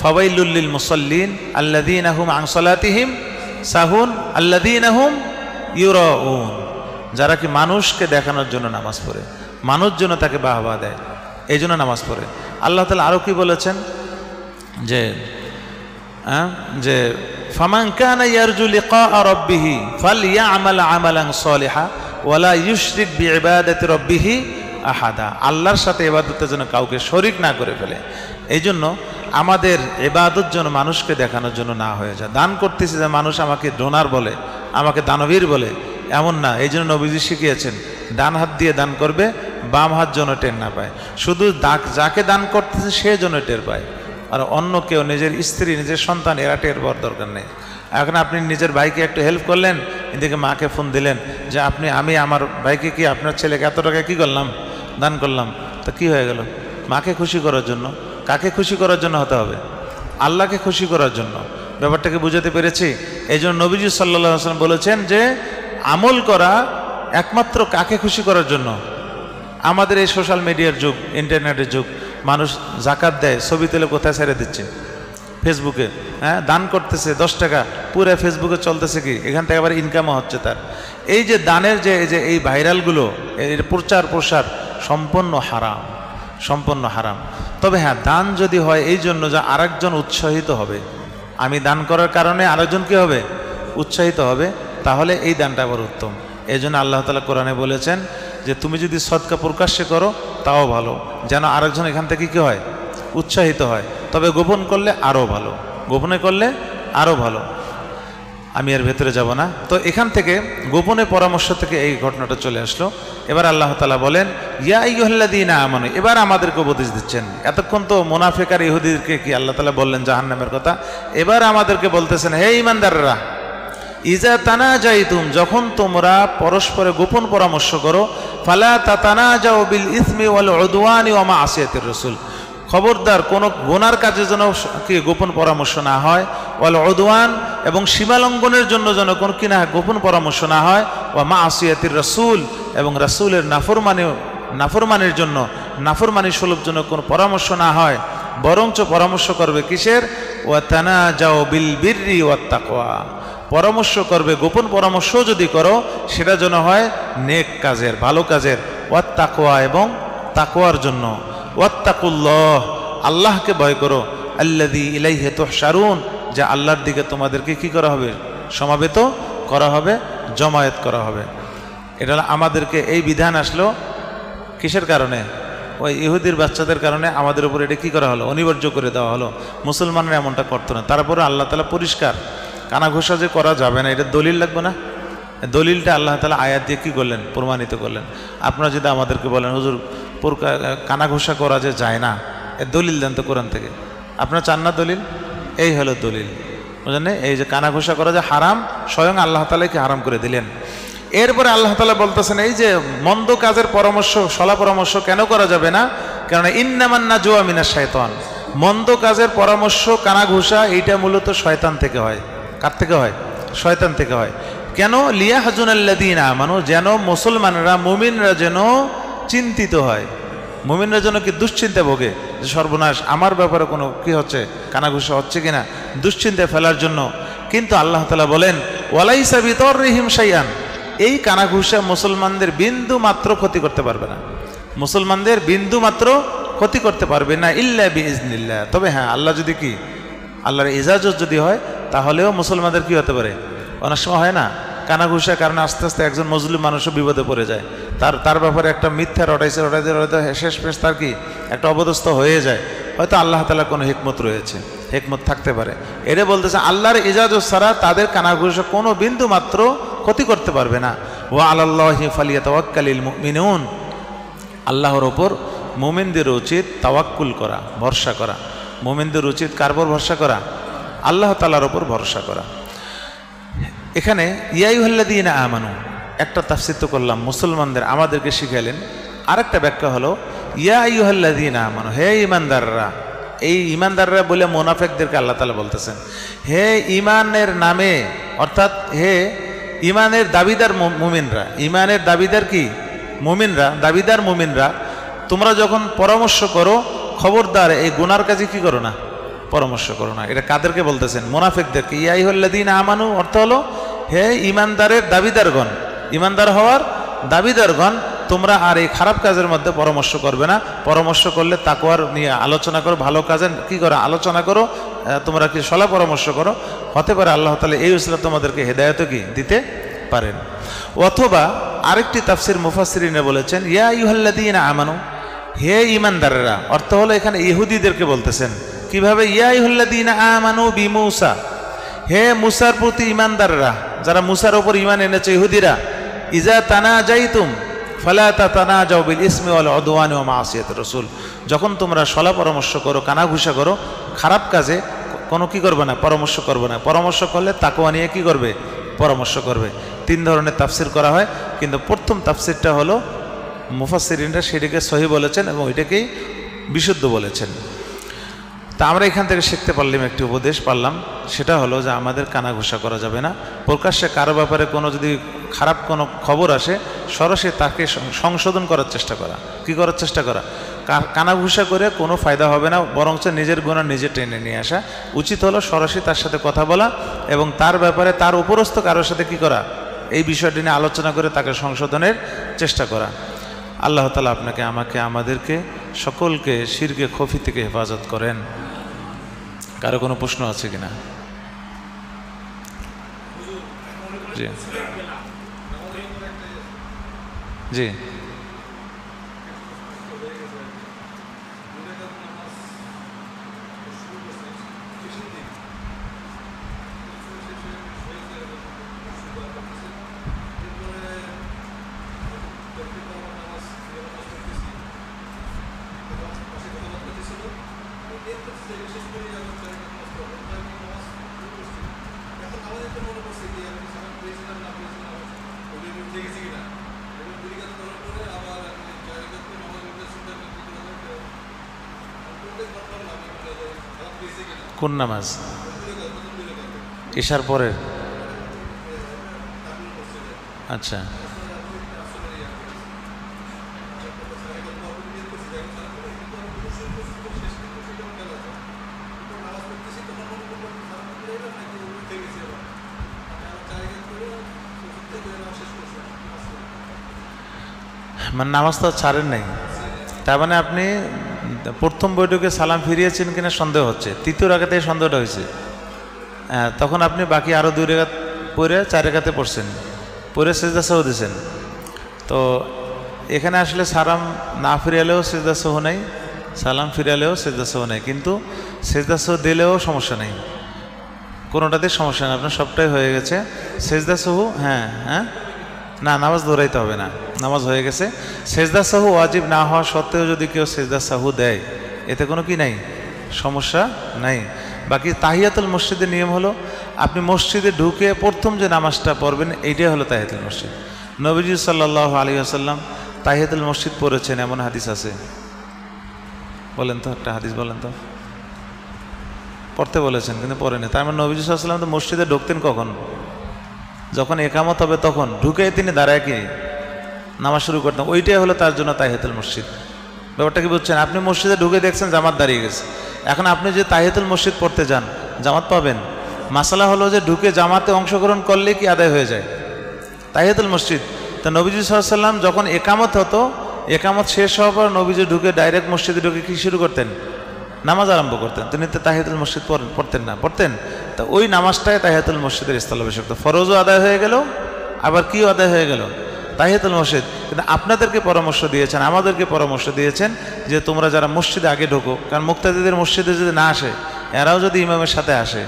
Speaker 1: ফাওয়াইলুল লিল মুসাল্লিন আল্লাযীনা হুম আন সালাতিহিম সাহুন আল্লাযীনা হুম ইউরাউন, যারা কি মানুষকে দেখানোর জন্য নামাজ পড়ে, মানুষ যেন তাকে বাহবা দেয়, এই জন্য নামাজ পড়ে। আল্লাহ তাআলা আরও কি বলেছেন যে যে ফামান কানা ইয়ারজু লিকা রাব্বিহি ফালইয়ামাল আমালান সলিহা ওয়ালা ইউশরিক বিইবাদাতি রাব্বিহি আহাদা। আল্লাহর সাথে ইবাদতের জন্য কাউকে শরীক না করে ফেলে। এই জন্য আমাদের ইবাদত যেন মানুষকে দেখানোর জন্য না হয়ে যায়। দান করতেছি যে মানুষ আমাকে ডোনার বলে, আমাকে দানবীর বলে, এমন না। এই জন্য নবীজি শিখিয়েছেন ডান হাত দিয়ে দান করবে, বাম হাত যেন টের না পায়। শুধু যাকে দান করতেছে সে যেন টের পায়, আর অন্য কেউ, নিজের স্ত্রী, নিজের সন্তান, এরা টের পাওয়ার দরকার নেই। এখন আপনি নিজের ভাইকে একটু হেল্প করলেন, এদিকে মাকে ফোন দিলেন যে আমি আমার ভাইকে কি আপনার ছেলেকে এত টাকা কী করলাম, দান করলাম, তো কি হয়ে গেল? মাকে খুশি করার জন্য। কাকে খুশি করার জন্য হতে হবে? আল্লাহকে খুশি করার জন্য। ব্যাপারটাকে বুঝাতে পেরেছি? এই জন্য নবীজি সাল্লাল্লাহু আলাইহি ওয়াসাল্লাম বলেছেন যে আমল করা একমাত্র কাকে খুশি করার জন্য। আমাদের এই সোশ্যাল মিডিয়ার যুগ, ইন্টারনেটের যুগ, মানুষ জাকাত দেয়, ছবি তুলে কোথায় ছেড়ে দিচ্ছে? ফেসবুকে। দান করতেছে 10 টাকা, পুরো ফেসবুকে চলতেছে কি, এখান থেকে আবার ইনকামও হচ্ছে তার। এই যে দানের যে এই ভাইরালগুলো, এর প্রচার প্রসার সম্পূর্ণ হারাম, সম্পূর্ণ হারাম। তবে হ্যাঁ, দান যদি হয় এই জন্য যে আরেকজন উৎসাহিত হবে, আমি দান করার কারণে আরেকজন কি হবে? উৎসাহিত হবে, তাহলে এই দানটা আবার উত্তম। এই জন্য আল্লাহ তাআলা কোরআনে বলেছেন যে তুমি যদি সদকা প্রকাশ্যে করো তাও ভালো, যেন আরেকজন এখান থেকে কি হয়? উৎসাহিত হয়। তবে গোপন করলে আরও ভালো, গোপনে করলে আরও ভালো। আমি এর ভেতরে যাব না। তো এখান থেকে গোপনে পরামর্শ থেকে এই ঘটনাটা চলে আসলো। এবার আল্লাহ তাআলা বলেন ইয়া আইয়ুহাল্লাযীনা আমানু, এবার আমাদেরকে উপদেশ দিচ্ছেন। এতক্ষণ তো মুনাফিক আর ইহুদিদেরকে কি আল্লাহ তাআলা বললেন জাহান্নামের কথা, এবার আমাদেরকে বলতেছেন হে ঈমানদাররা, ইজা তানাজাইতুম, যখন তোমরা পরস্পরে গোপন পরামর্শ করো, ফালা তাতানাজাউ বিল ইসমি ওয়াল উদওয়ানি ওয়া মা'সিয়াতির রাসূল, খবরদার কোনো গুনার কাজে যেন কি গোপন পরামর্শ না হয়, ওয়াল উদওয়ান, এবং সীমালঙ্ঘনের জন্য যেন কোনো কি না গোপন পরামর্শ না হয়, ওয়া মা'সিয়াতির রাসূল, এবং রাসূলের নাফরমানির জন্য, নাফরমানি সুলভ জন্য কোনো পরামর্শ না হয়, বরঞ্চ পরামর্শ করবে কিসের? ওয়া তানাজাউ বিল বিররি ওয়াত তাকওয়া, পরামর্শ করবে, গোপন পরামর্শ যদি করো সেটা যেন হয় নেক কাজের, ভালো কাজের, ওয়াত তাকওয়া, এবং তাকওয়ার জন্য। ওয়াত্তাকুল্লাহ, আল্লাহকে ভয় করো, আল্লাযী ইলাইহি তুহশারুন, যে আল্লাহর দিকে তোমাদেরকে কি করা হবে? সমাবেত করা হবে, জমায়েত করা হবে। এটা আমাদেরকে এই বিধান আসলো কিসের কারণে? ওই ইহুদির বাচ্চাদের কারণে আমাদের উপর এটা কি করা হলো? অনিবার্য করে দেওয়া হলো। মুসলমানরা এমনটা করতো না। তারপরে আল্লাহ তাআলা পরিষ্কার, কানাঘোষা যে করা যাবে না, এটা দলিল লাগবে না? দলিলটা আল্লাহ তাআলা আয়াত দিয়ে কি করলেন? প্রমাণিত করলেন। আপনারা যদি আমাদেরকে বলেন হুজুর কানাঘোষা করা যে যায় না, এর দলিল দেন তো কোরআন থেকে। আপনারা চান না দলিল? এই হলো দলিল, বুঝলেন? এই যে কানাঘোষা করা যে হারাম, স্বয়ং আল্লাহ তাআলাই কি হারাম করে দিলেন। এরপরে আল্লাহ তাআলা বলতেছেন এই যে মন্দ কাজের পরামর্শ, সলা পরামর্শ কেন করা যাবে না? কারণ ইন্নামান নাজওয়া মিনাশ শাইতান, মন্দ কাজের পরামর্শ, কানাঘোষা, এইটা মূলত শয়তান থেকে হয়। কার থেকে হয়? শয়তান থেকে হয়। কেন? লিয়াহজুনাল্লাযীনা আমানু, যেন মুসলমানরা, মুমিনরা যেন চিন্তিত হয়, মুমিনরা যেন কি দুশ্চিন্তা ভোগে যে সর্বনাশ, আমার ব্যাপারে কোনো কি হচ্ছে, কানাঘুষা হচ্ছে কিনা, দুশ্চিন্তায় ফেলার জন্য। কিন্তু আল্লাহ তাআলা বলেন ওয়ালাইসা বিদররিহিম শাইআন, এই কানাঘুষা মুসলমানদের বিন্দু মাত্র ক্ষতি করতে পারবে না, মুসলমানদের বিন্দু মাত্র ক্ষতি করতে পারবে না, ইল্লা বিইজনিল্লাহ। তবে হ্যাঁ, আল্লাহ যদি কি, আল্লাহর ইজাজত যদি হয়, তাহলেও মুসলমানদের কি হতে পারে? অনেক সময় হয় না, কানাঘুষার কারণে আস্তে আস্তে একজন মুসলিম মানুষও বিপদে পড়ে যায়, তার ব্যাপারে একটা মিথ্যা রটাইতে শেষ পেশ তার কি একটা অবদস্থ হয়ে যায়। হয়তো আল্লাহ তাআলার কোনো হিকমত রয়েছে, হিকমত থাকতে পারে। এটা বলতেছে আল্লাহর ইজাজত ছাড়া তাদের কানাঘুষা কোনো বিন্দু মাত্র ক্ষতি করতে পারবে না। ওয়া আলাল্লাহি ফালিয়াতাওয়াক্কালিল মুমিনুন, আল্লাহর ওপর মুমিনদের উচিত তাওয়াক্কুল করা, ভরসা করা। মুমিনদের উচিত কার উপর ভরসা করা? আল্লাহ তাআলার ওপর ভরসা করা। এখানে ইয়া আইয়ুহাল্লাযীনা আমানু একটা তাফসীর তো করলাম, মুসলমানদের, আমাদেরকে শিখাইলেন। আরেকটা ব্যাখ্যা হলো ইয়া আইয়ুহাল্লাযীনা আমানু, হে ঈমানদাররা। এই ঈমানদাররা বলে মুনাফিকদেরকে আল্লাহ তাআলা বলতেছেন, হে ঈমানের নামে, অর্থাৎ হে ঈমানের দাবিদার মুমিনরা, ঈমানের দাবিদার কি? মুমিনরা, দাবিদার মুমিনরা, তোমরা যখন পরামর্শ করো, খবরদার এই গুনার কাজে কি করো না, পরামর্শ করো না। এটা কাদেরকে বলতেছেন? মুনাফিকদেরকে। ইয়া আইয়ুহাল্লাযীনা আমানু অর্থ হলো হে ঈমানদারের দাবিদারগণ, ঈমানদার হওয়ার দাবিদারগণ, তোমরা আর এই খারাপ কাজের মধ্যে পরামর্শ করবে না, পরামর্শ করলে তাকওয়ার নিয়ে আলোচনা করো, ভালো কাজে কি করো আলোচনা করো, তোমরা কি সলা পরামর্শ করো, হতে পারে আল্লাহ তাআলা এই উসিলা তোমাদেরকে হেদায়েত কি দিতে পারেন। অথবা আরেকটি তাফসির মুফাসসিরিনে বলেছেন ইয়া আইয়ুহাল্লাযীনা আমানু, হে ঈমানদাররা, অর্থ হলো এখানে ইহুদিদেরকে বলতেছেন। কিভাবে? ইয়া আইয়ুহাল্লাযীনা আমানু বিমূসা, হে মুসার প্রতি ঈমানদাররা, যারা মুসার উপর ঈমান এনেছে ইহুদিরা, ইজা তানাজাইতুম ফালা তাতানাজাউ বিল ইসমি ওয়াল উদওয়ানি ওয়া মাসিয়াতির রাসূল, যখন তোমরা সলা পরামর্শ করো, কানাঘুষা করো, খারাপ কাজে কোনো কি করবে না, পরামর্শ করবে না। পরামর্শ করলে তাকওয়া নিয়ে কি করবে, পরামর্শ করবে। তিন ধরনের তাফসির করা হয়, কিন্তু প্রথম তাফসিরটা হলো মুফাসসিরিনরা সেটাকে সহি বলেছেন এবং এটাকেই বিশুদ্ধ বলেছেন। তা আমরা এখান থেকে শিখতে পারলাম, একটি উপদেশ পারলাম, সেটা হলো যে আমাদের কানাঘুষা করা যাবে না। প্রকাশ্যে কারো ব্যাপারে কোনো যদি খারাপ কোনো খবর আসে, সরাসরি তাকে সংশোধন করার চেষ্টা করা। কি করার চেষ্টা করা? কানাঘুষা করে কোনো ফায়দা হবে না, বরঞ্চ নিজের গুনাহ নিজে টেনে নিয়ে আসা উচিত হলো। সরাসরি তার সাথে কথা বলা এবং তার ব্যাপারে তার উপরস্থ কারোর সাথে কি করা, এই বিষয়টি নিয়ে আলোচনা করে তাকে সংশোধনের চেষ্টা করা। আল্লাহ তাআলা আপনাকে, আমাকে, আমাদেরকে সকলকে শিরকে খফি থেকে হেফাজত করেন। কারো কোনো প্রশ্ন আছে কিনা? জি জি কোন নামাজ? ইশার পরের? আচ্ছা, মানে নামাজ তো ছাড়েন নাই, তার মানে আপনি প্রথম বৈঠকে সালাম ফিরিয়েছেন কিনা সন্দেহ হচ্ছে, তৃতীয় রাকাতে সন্দেহটা হয়েছে। তখন আপনি বাকি আরও 2 রাকাত পড়ে 4 রাকাতে পড়ছেন, পড়ে সিজদা সাহু দিয়েছেন। তো এখানে আসলে সালাম না ফিরালেও সিজদা সাহু নাই, সালাম ফিরালেও সিজদা সাহু নাই, কিন্তু সিজদা সাহু দিলেও সমস্যা নেই, কোনোটাতে সমস্যা নেই, আপনার সবটাই হয়ে গেছে। সিজদা সাহু হ্যাঁ হ্যাঁ না, নামাজ দৌড়াইতে হবে না, নামাজ হয়ে গেছে। সেজদা সাহু ওয়াজিব না হওয়া সত্ত্বেও যদি কেউ সেজদা সাহু দেয়, এতে কোনো কি নাই, সমস্যা নাই। বাকি তাহিয়াতুল মসজিদের নিয়ম হলো, আপনি মসজিদে ঢুকে প্রথম যে নামাজটা পড়বেন এইটাই হলো তাহিয়াতুল মসজিদ। নবীজি সাল্লাল্লাহু আলাইহি ওয়াসাল্লাম তাহিয়াতুল মসজিদ পড়েছেন এমন হাদিস আছে? বলেন তো, একটা হাদিস বলেন তো। পড়তে বলেছেন কিন্তু পড়েনি, তার মানে নবীজি সাল্লাল্লাহু আলাইহি ওয়াসাল্লাম তো মসজিদে ঢুকতেন কখন? যখন একামত হবে তখন ঢুকে তিনি দাঁড়ায় কি নামাজ শুরু করতেন, ওইটাই হলো তার জন্য তাহিয়াতুল মসজিদ। ব্যাপারটা কি বুঝছেন? আপনি মসজিদে ঢুকে দেখছেন জামাত দাঁড়িয়ে গেছে, এখন আপনি যে তাহিয়াতুল মসজিদ পড়তে যান জামাত পাবেন? মাসালা হলো যে ঢুকে জামাতে অংশগ্রহণ করলে কি আদায় হয়ে যায় তাহিয়াতুল মসজিদ। তো নবীজি সাল্লাল্লাহু আলাইহি ওয়াসাল্লাম যখন একামত হতো, একামত শেষ হওয়ার পর নবীজি ঢুকে ডাইরেক্ট মসজিদে ঢুকে কি শুরু করতেন? নামাজ আরম্ভ করতেন। তিনি তো তাহিয়াতুল মসজিদ পড়তেন না, পড়তেন? তা ওই নামাজটাই তাহিয়াতুল মসজিদের স্থলাভিষিক্ত। ফরজও আদায় হয়ে গেল, আবার কিও আদায় হয়ে গেল, তাহিয়াতুল মসজিদ। কিন্তু আপনাদেরকে পরামর্শ দিয়েছেন, আমাদেরকে পরামর্শ দিয়েছেন যে তোমরা যারা মসজিদে আগে ঢোকো, কারণ মুক্তাদিদের মসজিদে যদি না আসে, এরাও যদি ইমামের সাথে আসে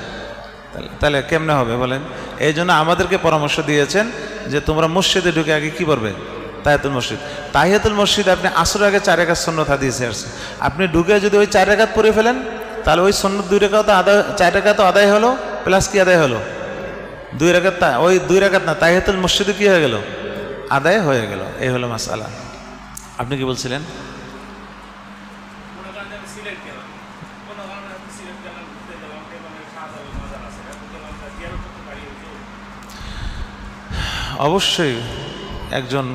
Speaker 1: তাহলে কেমনে হবে বলেন? এই জন্য আমাদেরকে পরামর্শ দিয়েছেন যে তোমরা মসজিদে ঢুকে আগে কি করবে? তাহিয়াতুল মসজিদ। তাহিয়াতুল মসজিদ আপনি আসরের আগে 4 রাকাত সুন্নাত হাদিসে আসছে, আপনি ঢুকে যদি ওই 4 রাকাত পড়ে ফেলেন, তাহলে ওই সুন্নাত 2 রাকাত আদায়, 4 রাকাত আদায় হলো, প্লাস কি আদায় হলো? 2 রাকাত। ওই 2 রাকাত না, তাহিয়াতুল মসজিদে কি হয়ে গেল? আদায় হয়ে গেল। এই হলো মাসআলা। আপনি কি বলছিলেন? অবশ্যই একজন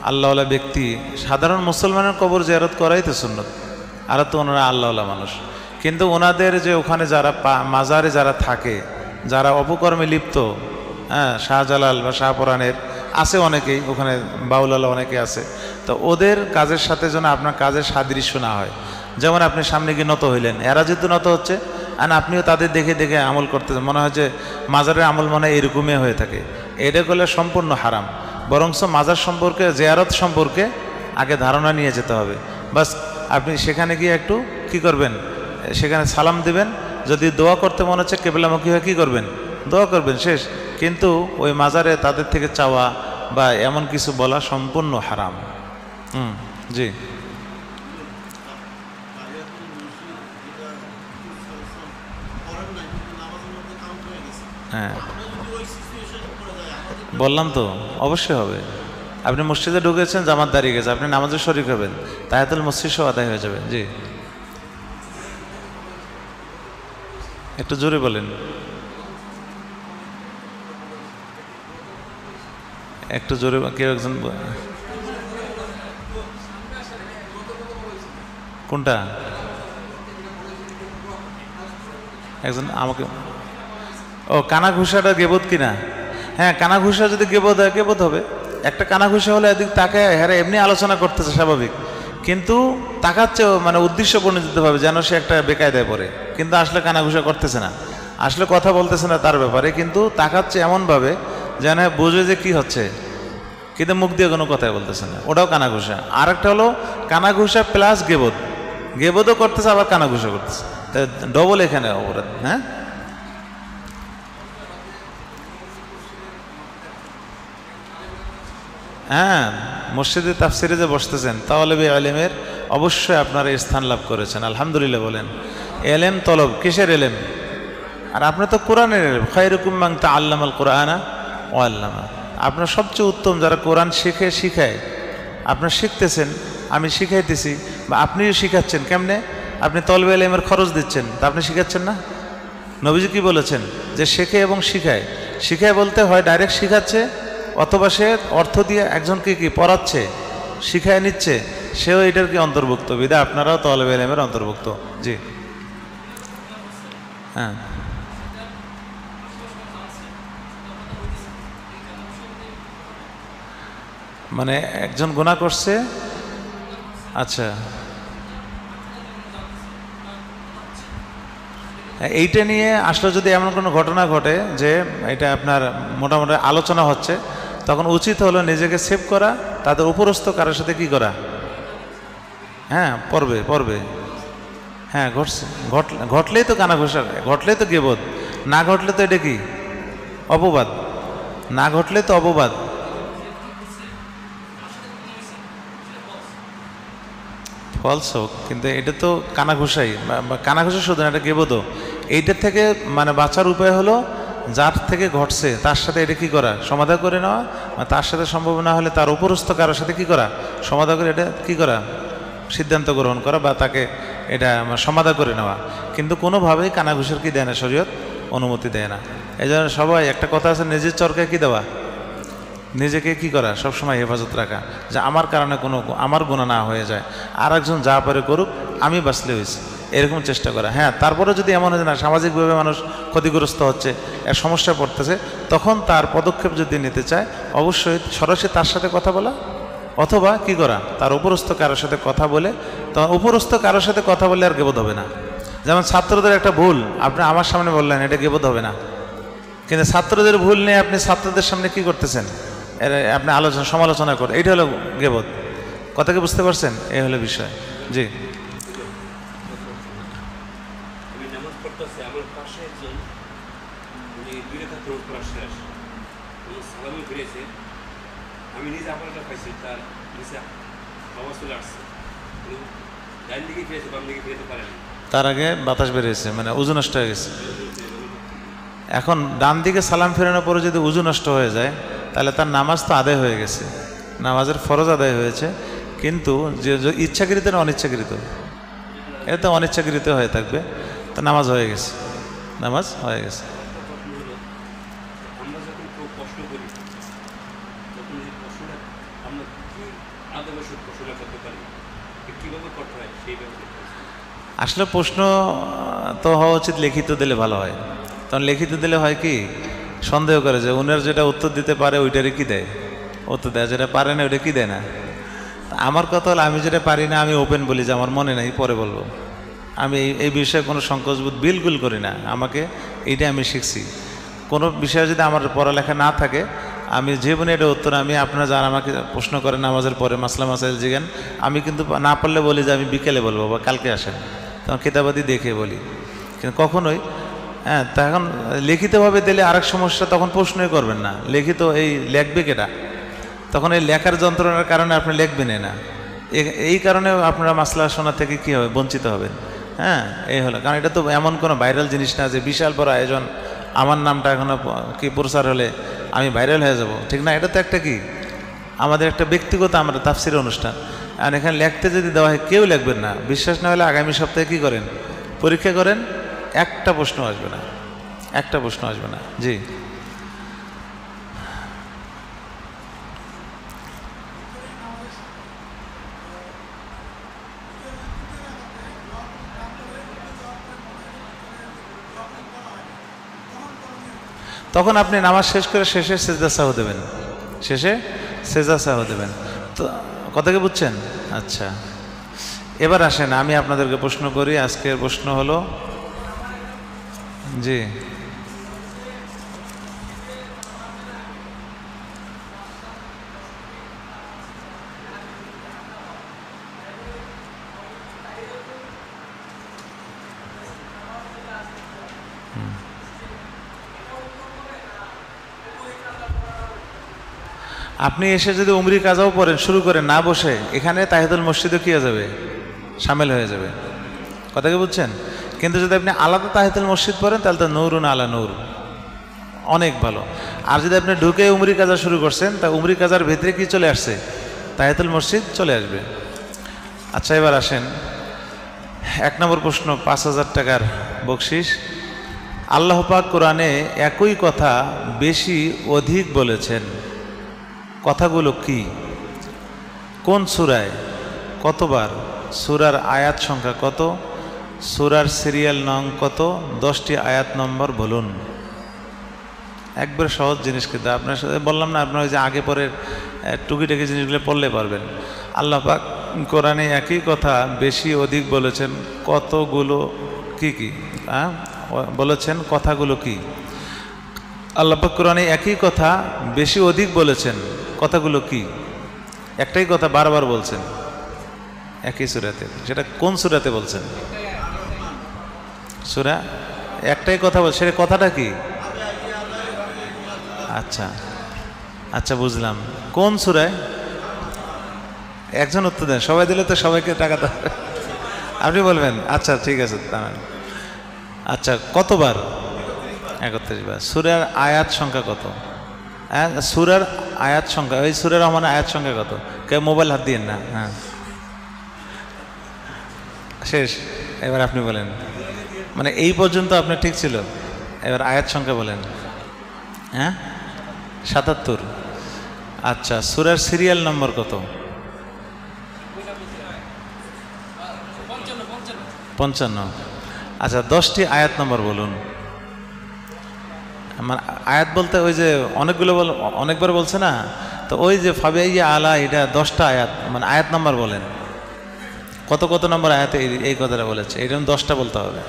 Speaker 1: আল্লাহওয়ালা ব্যক্তি, সাধারণ মুসলমানের কবর জিয়ারত করাই তো সুন্নত, আর তো ওনারা আল্লাহওয়ালা মানুষ, কিন্তু ওনাদের যে ওখানে যারা মাজারে যারা থাকে, যারা অপকর্মে লিপ্ত, হ্যাঁ, শাহজালাল বা শাহপরানের আছে অনেকেই ওখানে, বাউলালা অনেকে আছে, তো ওদের কাজের সাথে যেন আপনার কাজের সাদৃশ্য না হয়। যেমন আপনি সামনে গিয়ে নত হইলেন, এরা যেহেতু নত হচ্ছে আর আপনিও তাদের দেখে দেখে আমল করতেছেন, মনে হয় যে মাজারের আমল মনে হয় এরকমই হয়ে থাকে, এটা করলে সম্পূর্ণ হারাম। বরঞ্চ মাজার সম্পর্কে, জিয়ারত সম্পর্কে আগে ধারণা নিয়ে যেতে হবে। বাস আপনি সেখানে গিয়ে একটু কি করবেন, সেখানে সালাম দিবেন, যদি দোয়া করতে মনে হচ্ছে কেবলামুখী হয়ে কী করবেন, দোয়া করবেন, শেষ। কিন্তু ওই মাজারে তাদের থেকে চাওয়া বা এমন কিছু বলা সম্পূর্ণ হারাম। জি, হ্যাঁ বললাম তো, অবশ্যই হবে। আপনি মসজিদে ঢুকেছেন, জামাত দাঁড়িয়ে গেছে, আপনি নামাজে শরীক হবেন, তাহিয়াতুল মসজিদ সহ আদায় হয়ে যাবে। জি, একটু জোরে বলেন, একটু জোরে, কেউ একজন। কোনটা? একজন আমাকে, ও কানা ঘুষাটা গেবত কিনা? হ্যাঁ, কানা ঘুষা যদি গেবত হয়, গেবত হবে। একটা কানা ঘুষা হলে এদিক তাকে হ্যাঁ এমনি আলোচনা করতেছে স্বাভাবিক, কিন্তু তাকাচ্ছেও মানে উদ্দেশ্য পরিণতভাবে, যেন সে একটা বেকায়দায় পড়ে, কিন্তু আসলে কানা ঘুষা করতেছে না, আসলে কথা বলতেছে না তার ব্যাপারে, কিন্তু তাকাচ্ছে এমনভাবে যেন বুঝে যে কি হচ্ছে, কিন্তু মুখ দিয়ে কোনো কথাই বলতেছে না, ওটাও কানা ঘুষা। আর একটা হলো কানা ঘুষা প্লাস গেবত, গেবতও করতেছে আবার কানা ঘুষা করতেছে, তাই ডবল এখানে অপরাধ। হ্যাঁ, হ্যাঁ, মসজিদে তাফসিরে যে বসতেছেন তাহলে এলেমের অবশ্যই আপনারা স্থান লাভ করেছেন, আলহামদুলিল্লাহ বলেন। এলেম তলব, কিসের এলেম? আর আপনার তো কোরআনের এলেম, খায়রুকুম মান তাআল্লামাল কুরআনা ওয়া আল্লামা। আপনার সবচেয়ে উত্তম যারা কোরআন শিখে শিখায়, আপনার শিখতেছেন, আমি শিখাইতেছি, বা আপনিও শিখাচ্ছেন। কেমনে? আপনি তলবে এলেমের খরচ দিচ্ছেন, তা আপনি শিখাচ্ছেন না? নবীজি কি বলেছেন? যে শেখে এবং শিখায়। শিখায় বলতে হয় ডাইরেক্ট শিখাচ্ছে, অথবা সে অর্থ দিয়ে একজনকে কি পড়াচ্ছে, শিখায় নিচ্ছে, সেও এটার কি অন্তর্ভুক্ত। বিধায় আপনারাও তলবে ইলমের অন্তর্ভুক্ত। জি, হ্যাঁ, মানে একজন গুনাহ করছে, আচ্ছা, এইটা নিয়ে আসলে যদি এমন কোনো ঘটনা ঘটে যে এটা আপনার মোটামুটি আলোচনা হচ্ছে, তখন উচিত হলো নিজেকে সেভ করা, তাদের উপরস্থ কারোর সাথে কি করা, হ্যাঁ পড়বে পড়বে, হ্যাঁ ঘটছে, ঘটলেই তো কানা ঘোষা, ঘটলেই তো গেবত, না ঘটলে তো এটা কি অপবাদ, না ঘটলে তো অপবাদ। ফলস হোক, কিন্তু এটা তো কানা ঘোষাই, কানা ঘোষা শুধু না, এটা গেবত। এইটার থেকে মানে বাঁচার উপায় হলো যার থেকে ঘটছে তার সাথে এটা কি করা, সমাধান করে নেওয়া, তার সাথে সম্ভব না হলে তার উপরস্থ কারোর সাথে কি করা, সমাধান করে এটা কি করা, সিদ্ধান্ত গ্রহণ করা, বা তাকে এটা সমাধান করে নেওয়া। কিন্তু কোনোভাবেই কানা ঘুষের কি দেয় না, শরীয়ত অনুমতি দেয় না। এই জন্য সবাই একটা কথা আছে, নিজের চরকায় কি দেওয়া, নিজেকে কি করা, সবসময় হেফাজত রাখা, যে আমার কারণে কোনো আমার গুনাহ না হয়ে যায়, আর একজন যা পারে করুক, আমি বাঁচলে হয়েছে, এরকম চেষ্টা করা। হ্যাঁ, তারপরে যদি এমন হয় না সামাজিকভাবে মানুষ ক্ষতিগ্রস্ত হচ্ছে, এক সমস্যায় পড়তেছে, তখন তার পদক্ষেপ যদি নিতে চায়, অবশ্যই সরাসরি তার সাথে কথা বলা, অথবা কি করা, তার উপরস্থ কারোর সাথে কথা বলে, তখন উপরস্থ কারোর সাথে কথা বললে আর গেবত হবে না। যেমন ছাত্রদের একটা ভুল আপনি আমার সামনে বললেন, এটা গেবত হবে না, কিন্তু ছাত্রদের ভুল নিয়ে আপনি ছাত্রদের সামনে কি করতেছেন, আপনি আলোচনা সমালোচনা করেন, এটা হলো গেবত। কথা কি বুঝতে পারছেন? এই হলো বিষয়। জি,
Speaker 2: আমি নিজে আপনারটা পাইছি, তার নিচে আওয়াজ চলে আসছে, ডাইন দিকে ফিরেছে, বাম দিকে ফিরেতে পারেন,
Speaker 1: তার আগে বাতাস বেরিয়েছে, মানে উজু নষ্ট হয়ে গেছে। এখন ডান দিকে সালাম ফেরানোর পরে যদি উজু নষ্ট হয়ে যায়, তাহলে তার নামাজ তো আদায় হয়ে গেছে, নামাজের ফরজ আদায় হয়েছে, কিন্তু যে ইচ্ছাকৃত না অনিচ্ছাকৃত, এটা তো অনিচ্ছাকৃত হয়ে থাকবে, তো নামাজ হয়ে গেছে, নামাজ হয়ে গেছে।
Speaker 2: আমরা যখন কেউ প্রশ্ন করি, তখন এই প্রশ্নটা আমরা কি আদর্শিক প্রশ্নটা করতে পারি, কীভাবে করতে হয় সেইভাবে।
Speaker 1: আসলে প্রশ্ন তো হওয়া উচিত লিখিত দিলে ভালো হয়, তখন লিখিত দিলে হয় কি, সন্দেহ করে যে উনার যেটা উত্তর দিতে পারে ওইটারই কি দেয়, ও তো দেয়, যেটা পারে না ওটা কি দেয় না। আমার কথা হলো আমি যেটা পারি না আমি ওপেন বলি যে আমার মনে নাই, পরে বলবো। আমি এই বিষয়ে কোনো সংকোচবোধ বিলকুল করি না। আমাকে এইটা আমি শিখছি। কোনো বিষয়ে যদি আমার পড়ালেখা না থাকে আমি জীবনে এটা উত্তর, আমি আপনারা যারা আমাকে প্রশ্ন করেন নামাজের পরে মাসলা মাসাইল জিজ্ঞেন, আমি কিন্তু না পারলে বলি যে আমি বিকেলে বলবো বা কালকে আসেন, তখন কিতাবাদি দেখে বলি। কিন্তু কখনোই তখন লিখিতভাবে দিলে আরেক সমস্যা, তখন প্রশ্নই করবেন না। লিখিত এই লেখবে কেটা, তখন এই লেখার যন্ত্রণার কারণে আপনি লিখবেন না। এই কারণে আপনারা মাসলা শোনা থেকে কী হবে, বঞ্চিত হবেন। এই হলো কারণ। এটা তো এমন কোনো ভাইরাল জিনিস না যে বিশাল বড় আয়োজন, আমার নামটা এখনো কি প্রচার হলে আমি ভাইরাল হয়ে যাব, ঠিক না। এটা তো একটা কি আমাদের একটা ব্যক্তিগত আমরা তাফসিরের অনুষ্ঠান, আর এখানে লিখতে যদি দেওয়া হয় কেউ লিখবেন না। বিশ্বাস না হলে আগামী সপ্তাহে কী করেন, পরীক্ষা করেন, একটা প্রশ্ন আসবে না, একটা প্রশ্ন আসবে না। জি তখন আপনি নামাজ শেষ করে শেষে সেজদা সাহু দেবেন, শেষে সেজদা সাহু দেবেন। তো কথা কি বুঝছেন? আচ্ছা, এবার আসেন আমি আপনাদেরকে প্রশ্ন করি। আজকের প্রশ্ন হলো, জি আপনি এসে যদি উমরি কাজাও পড়েন, শুরু করেন না বসে, এখানে তাহিদুল মসজিদও কী হয়ে যাবে, সামিল হয়ে যাবে। কথা কি বুঝছেন? কিন্তু যদি আপনি আলাদা তাহিদুল মসজিদ পড়েন তাহলে তো নূরুন আলা নূর, অনেক ভালো। আর যদি আপনি ঢুকে উমরি কাজা শুরু করছেন, তা উমরি কাজার ভেতরে কি চলে আসছে, তাহিদুল মসজিদ চলে আসবে। আচ্ছা, এবার আসেন 1 নম্বর প্রশ্ন, 5,000 টাকার বকশিস। আল্লাহ পাক কোরআনে একই কথা বেশি অধিক বলেছেন, কথাগুলো কি? কোন সূরায়, কতবার, সূরার আয়াত সংখ্যা কত, সূরার সিরিয়াল নং কত, 10টি আয়াত নম্বর বলুন। একবারে সহজ জিনিস, কিন্তু আপনার সাথে বললাম না, আপনার ওই যে আগে পরের টুকিটাকি জিনিসগুলো পড়লে পারবেন। আল্লাহ পাক কোরআনে একই কথা বেশি অধিক বলেছেন, কতগুলো, কি কি বলেছেন, কথাগুলো কি? আল্লাহ পাক কোরআনে একই কথা বেশি অধিক বলেছেন, কথাগুলো কি? একটাই কথা বারবার বলছেন একই সূরাতে, সেটা কোন সূরাতে বলছেন? সূরা একটাই কথা বলছে, সেটা কথাটা কি? আচ্ছা আচ্ছা, বুঝলাম। কোন সূরায়? একজন উত্তর দেন, সবাই দিলে তো সবাইকে টাকা দেয়, আপনি বলবেন। আচ্ছা ঠিক আছে, আচ্ছা কতবার? 31 বার। সূরার আয়াত সংখ্যা কত? সূরার আয়াত সংখ্যা, ওই সূরা রহমানের আয়াত সংখ্যা কত? কেউ মোবাইল হাত দিয়েন না। হ্যাঁ, শেষ। এবার আপনি বলেন, মানে এই পর্যন্ত আপনার ঠিক ছিল, এবার আয়াত সংখ্যা বলেন। 77। আচ্ছা, সূরার সিরিয়াল নম্বর কত? 55। আচ্ছা, 10টি আয়াত নম্বর বলুন। আমার আয়াত বলতে ওই যে অনেকগুলো অনেকবার বলছে না, তো ওই যে ফাবিআইয়া আলা, এটা 10টা আয়াত, মানে আয়াত নাম্বার বলেন। কত কত নম্বর আয়াতে এই কথাটা বলেছে, এইরকম 10টা বলতে হবে।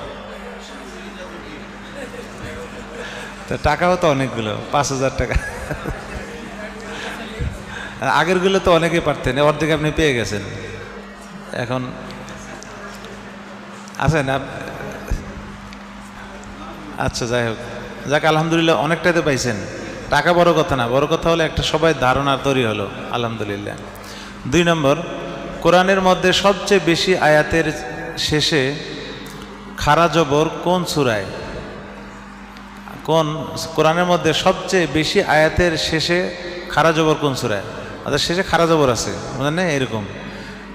Speaker 1: তো টাকাও তো অনেকগুলো, 5,000 টাকা। আগেরগুলো তো অনেকেই পারতেন, অর্ধেক আপনি পেয়ে গেছেন। এখন আছেন। আচ্ছা, যাই হোক, যাক আলহামদুলিল্লাহ, অনেকটাই তো পাইছেন। টাকা বড় কথা না, বড় কথা হলো একটা সবাই ধারণা তৈরি হলো, আলহামদুলিল্লাহ। 2 নম্বর, কোরআনের মধ্যে সবচেয়ে বেশি আয়াতের শেষে খাড়া জবর কোন সূরায়? কোন কোরআনের মধ্যে সবচেয়ে বেশি আয়াতের শেষে খাড়া জবর কোন সূরায়? অর্থাৎ শেষে খাড়া জবর আছে, বুঝলেন না? এরকম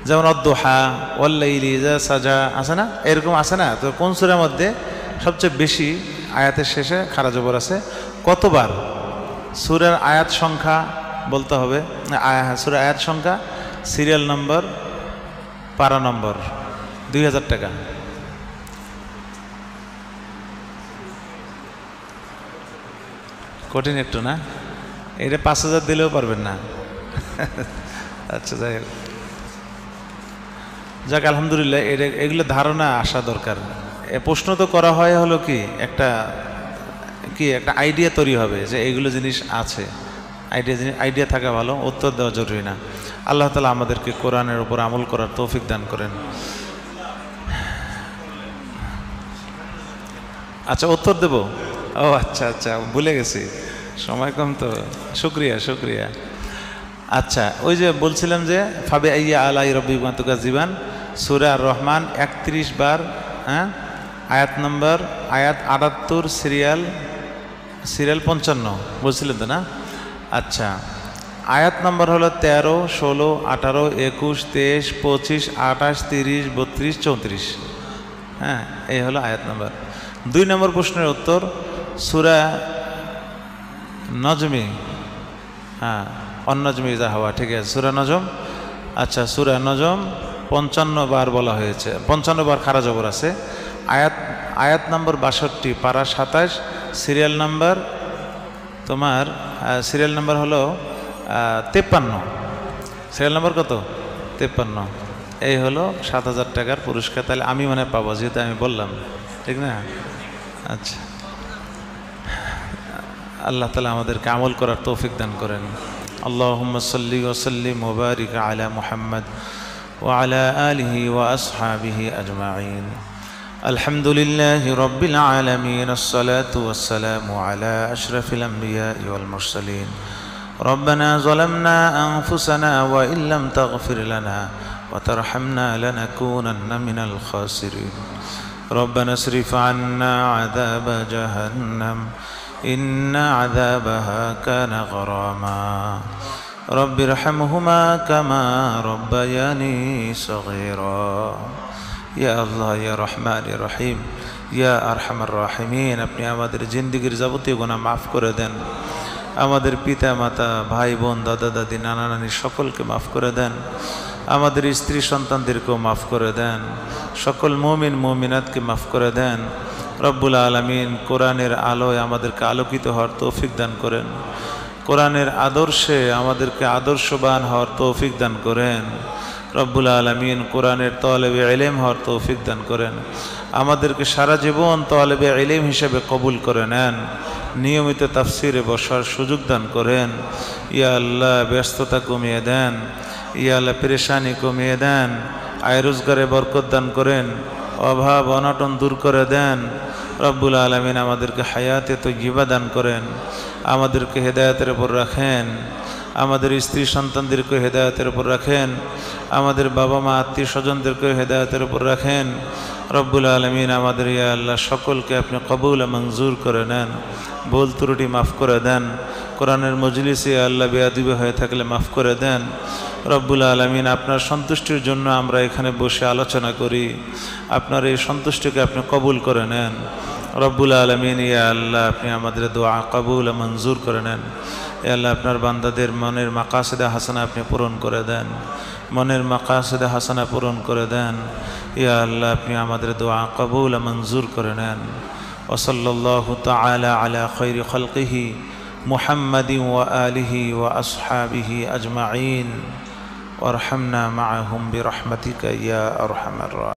Speaker 1: যেমন অদ্দুহা, ওয়াল্লাইলি ইযা সাজা আছে না, এরকম আছে না? তো কোন সূরার মধ্যে সবচেয়ে বেশি আয়াতের শেষে খাড়া জবর আছে? কতবার? সূরার আয়াত সংখ্যা বলতে হবে, সূরার আয়াত সংখ্যা, সিরিয়াল নম্বর, পারা নম্বর। 2000 টাকা। কঠিন একটু না? এটা 5,000 দিলেও পারবেন না। আচ্ছা যাই হোক, যাক আলহামদুলিল্লাহ, এগুলো ধারণা আসা দরকার। প্রশ্ন তো করা হয় হলো কি একটা আইডিয়া তৈরি হবে যে এইগুলো জিনিস আছে, আইডিয়া থাকা ভালো, উত্তর দেওয়া জরুরি না। আল্লাহ তাআলা আমাদেরকে কোরআনের উপর আমল করার তৌফিক দান করেন। আচ্ছা উত্তর দেব? ও আচ্ছা আচ্ছা, ভুলে গেছি, সময় কম তো। শুক্রিয়া। আচ্ছা, ওই যে বলছিলাম যে ফাবে আইয়া আলাই রব্বিকুমা তুকাজ্জিবান, সূরা আর রহমান 31 বার, হ্যাঁ, আয়াত 78, সিরিয়াল 55 বলছিলেন তো না? আচ্ছা, আয়াত নম্বর হলো 13, 16, 18, 21, 23, 25, 28, 30, 32, 34। হ্যাঁ, এই হলো আয়াত নম্বর। 2 নম্বর প্রশ্নের উত্তর সূরা নজমি, হ্যাঁ, অন্নজমি ইযা হাওয়া, ঠিক আছে, সূরা নজম। আচ্ছা, সূরা নজম 55 বার বলা হয়েছে, 55 বার খারা জবর আছে। আয়াত নম্বর 62, পারা 27, সিরিয়াল নাম্বার হলো 53। সিরিয়াল নাম্বার কত? 53। এই হলো 7000 টাকার পুরস্কার। তাহলে আমি মানে পাবো, যেহেতু আমি বললাম, ঠিক না? আচ্ছা, আল্লাহ তাআলা আমাদেরকে আমল করার তৌফিক দান করেন। আল্লাহুম্মা সাল্লি ওয়া সাল্লিম ওয়া বারিক আলা মুহাম্মদ ওয়া আলা আলিহি ওয়া আসহাবিহি আজমাইন। আলহামদুলিল্লাহি রাব্বিল আলামিন, আসসালাতু ওয়াসসালামু আলা আশরাফিল আমবিয়াই ওয়াল মুরসালিন। ربنا ظلمنا أنفسنا وإن لم تغفر لنا وترحمنا لنكونن من الخاسرين. ربنا اصرف عنا عذاب جهنم إن عذابها كان غراما. رب ارحمهما كما ربياني صغيرا. يا الله يا رحمن يا رحيم يا أرحم الراحمين, আপনি আমাদের জিন্দেগীর যাবতীয় গুনাহ মাফ করে দেন। আমাদের পিতা মাতা, ভাই বোন, দাদা দাদি, নানা নানি সকলকে মাফ করে দেন। আমাদের স্ত্রী সন্তানদেরকেও মাফ করে দেন। সকল মুমিন মুমিনাতকে মাফ করে দেন। রব্বুল আলামিন, কোরআনের আলোয় আমাদেরকে আলোকিত হওয়ার তৌফিক দান করেন। কোরআনের আদর্শে আমাদেরকে আদর্শবান হওয়ার তৌফিক দান করেন। রব্বুল আলামিন, কোরআনের তলেবে ইলম হওয়ার তৌফিক দান করেন। আমাদেরকে সারা জীবন তলেবে ইলম হিসেবে কবুল করে নেন। নিয়মিত তাফসিরে বসার সুযোগ দান করেন। ইয়া আল্লাহ, ব্যস্ততা কমিয়ে দেন। ইয়া আল্লাহ, পেরেশানি কমিয়ে দেন। আয় রোজগারে বরকত দান করেন। অভাব অনটন দূর করে দেন। রব্বুল আলামিন, আমাদেরকে হায়াতে তাইয়্যিবা দান করেন। আমাদেরকে হেদায়েতের উপর রাখেন। আমাদের স্ত্রী সন্তানদেরকে হেদায়েতের উপর রাখেন। আমাদের বাবা মা আত্মীয় স্বজনদেরকে হেদায়েতের উপর রাখেন। রব্বুল আলামিন, আমাদের ইয়া আল্লাহ সকলকে আপনি কবুল মঞ্জুর করে নেন। ভুল ত্রুটি মাফ করে দেন। কোরআনের মজলিসে আল্লাহ বেয়াদবি হয়ে থাকলে মাফ করে দেন। রব্বুল আলামিন, আপনার সন্তুষ্টির জন্য আমরা এখানে বসে আলোচনা করি। আপনার এই সন্তুষ্টিকে আপনি কবুল করে নেন। রব্বুল আলামিন, ইয়া আল্লাহ, আপনি আমাদের দোয়া কবুল মঞ্জুর করে নেন। ইয়া আল্লাহ, আপনার বান্দাদের মনের মাকাসিদে হাসানা আপনি পূরণ করে দেন। মনের মাকাসিদে হাসানা পূরণ করে দেন। ইয়া আল্লাহ, আপনি আমাদের দোয়া কবুল মঞ্জুর করে নেন। ওয়া সাল্লাল্লাহু তাআলা আলা খায়রি খালকিহি মুহাম্মাদিন ওয়া আলিহি ওয়া আসহাবিহি আজমাইন ওয়ারহামনা মাআহুম বিরহমাতিকা ইয়া আরহামার রাহিমিন।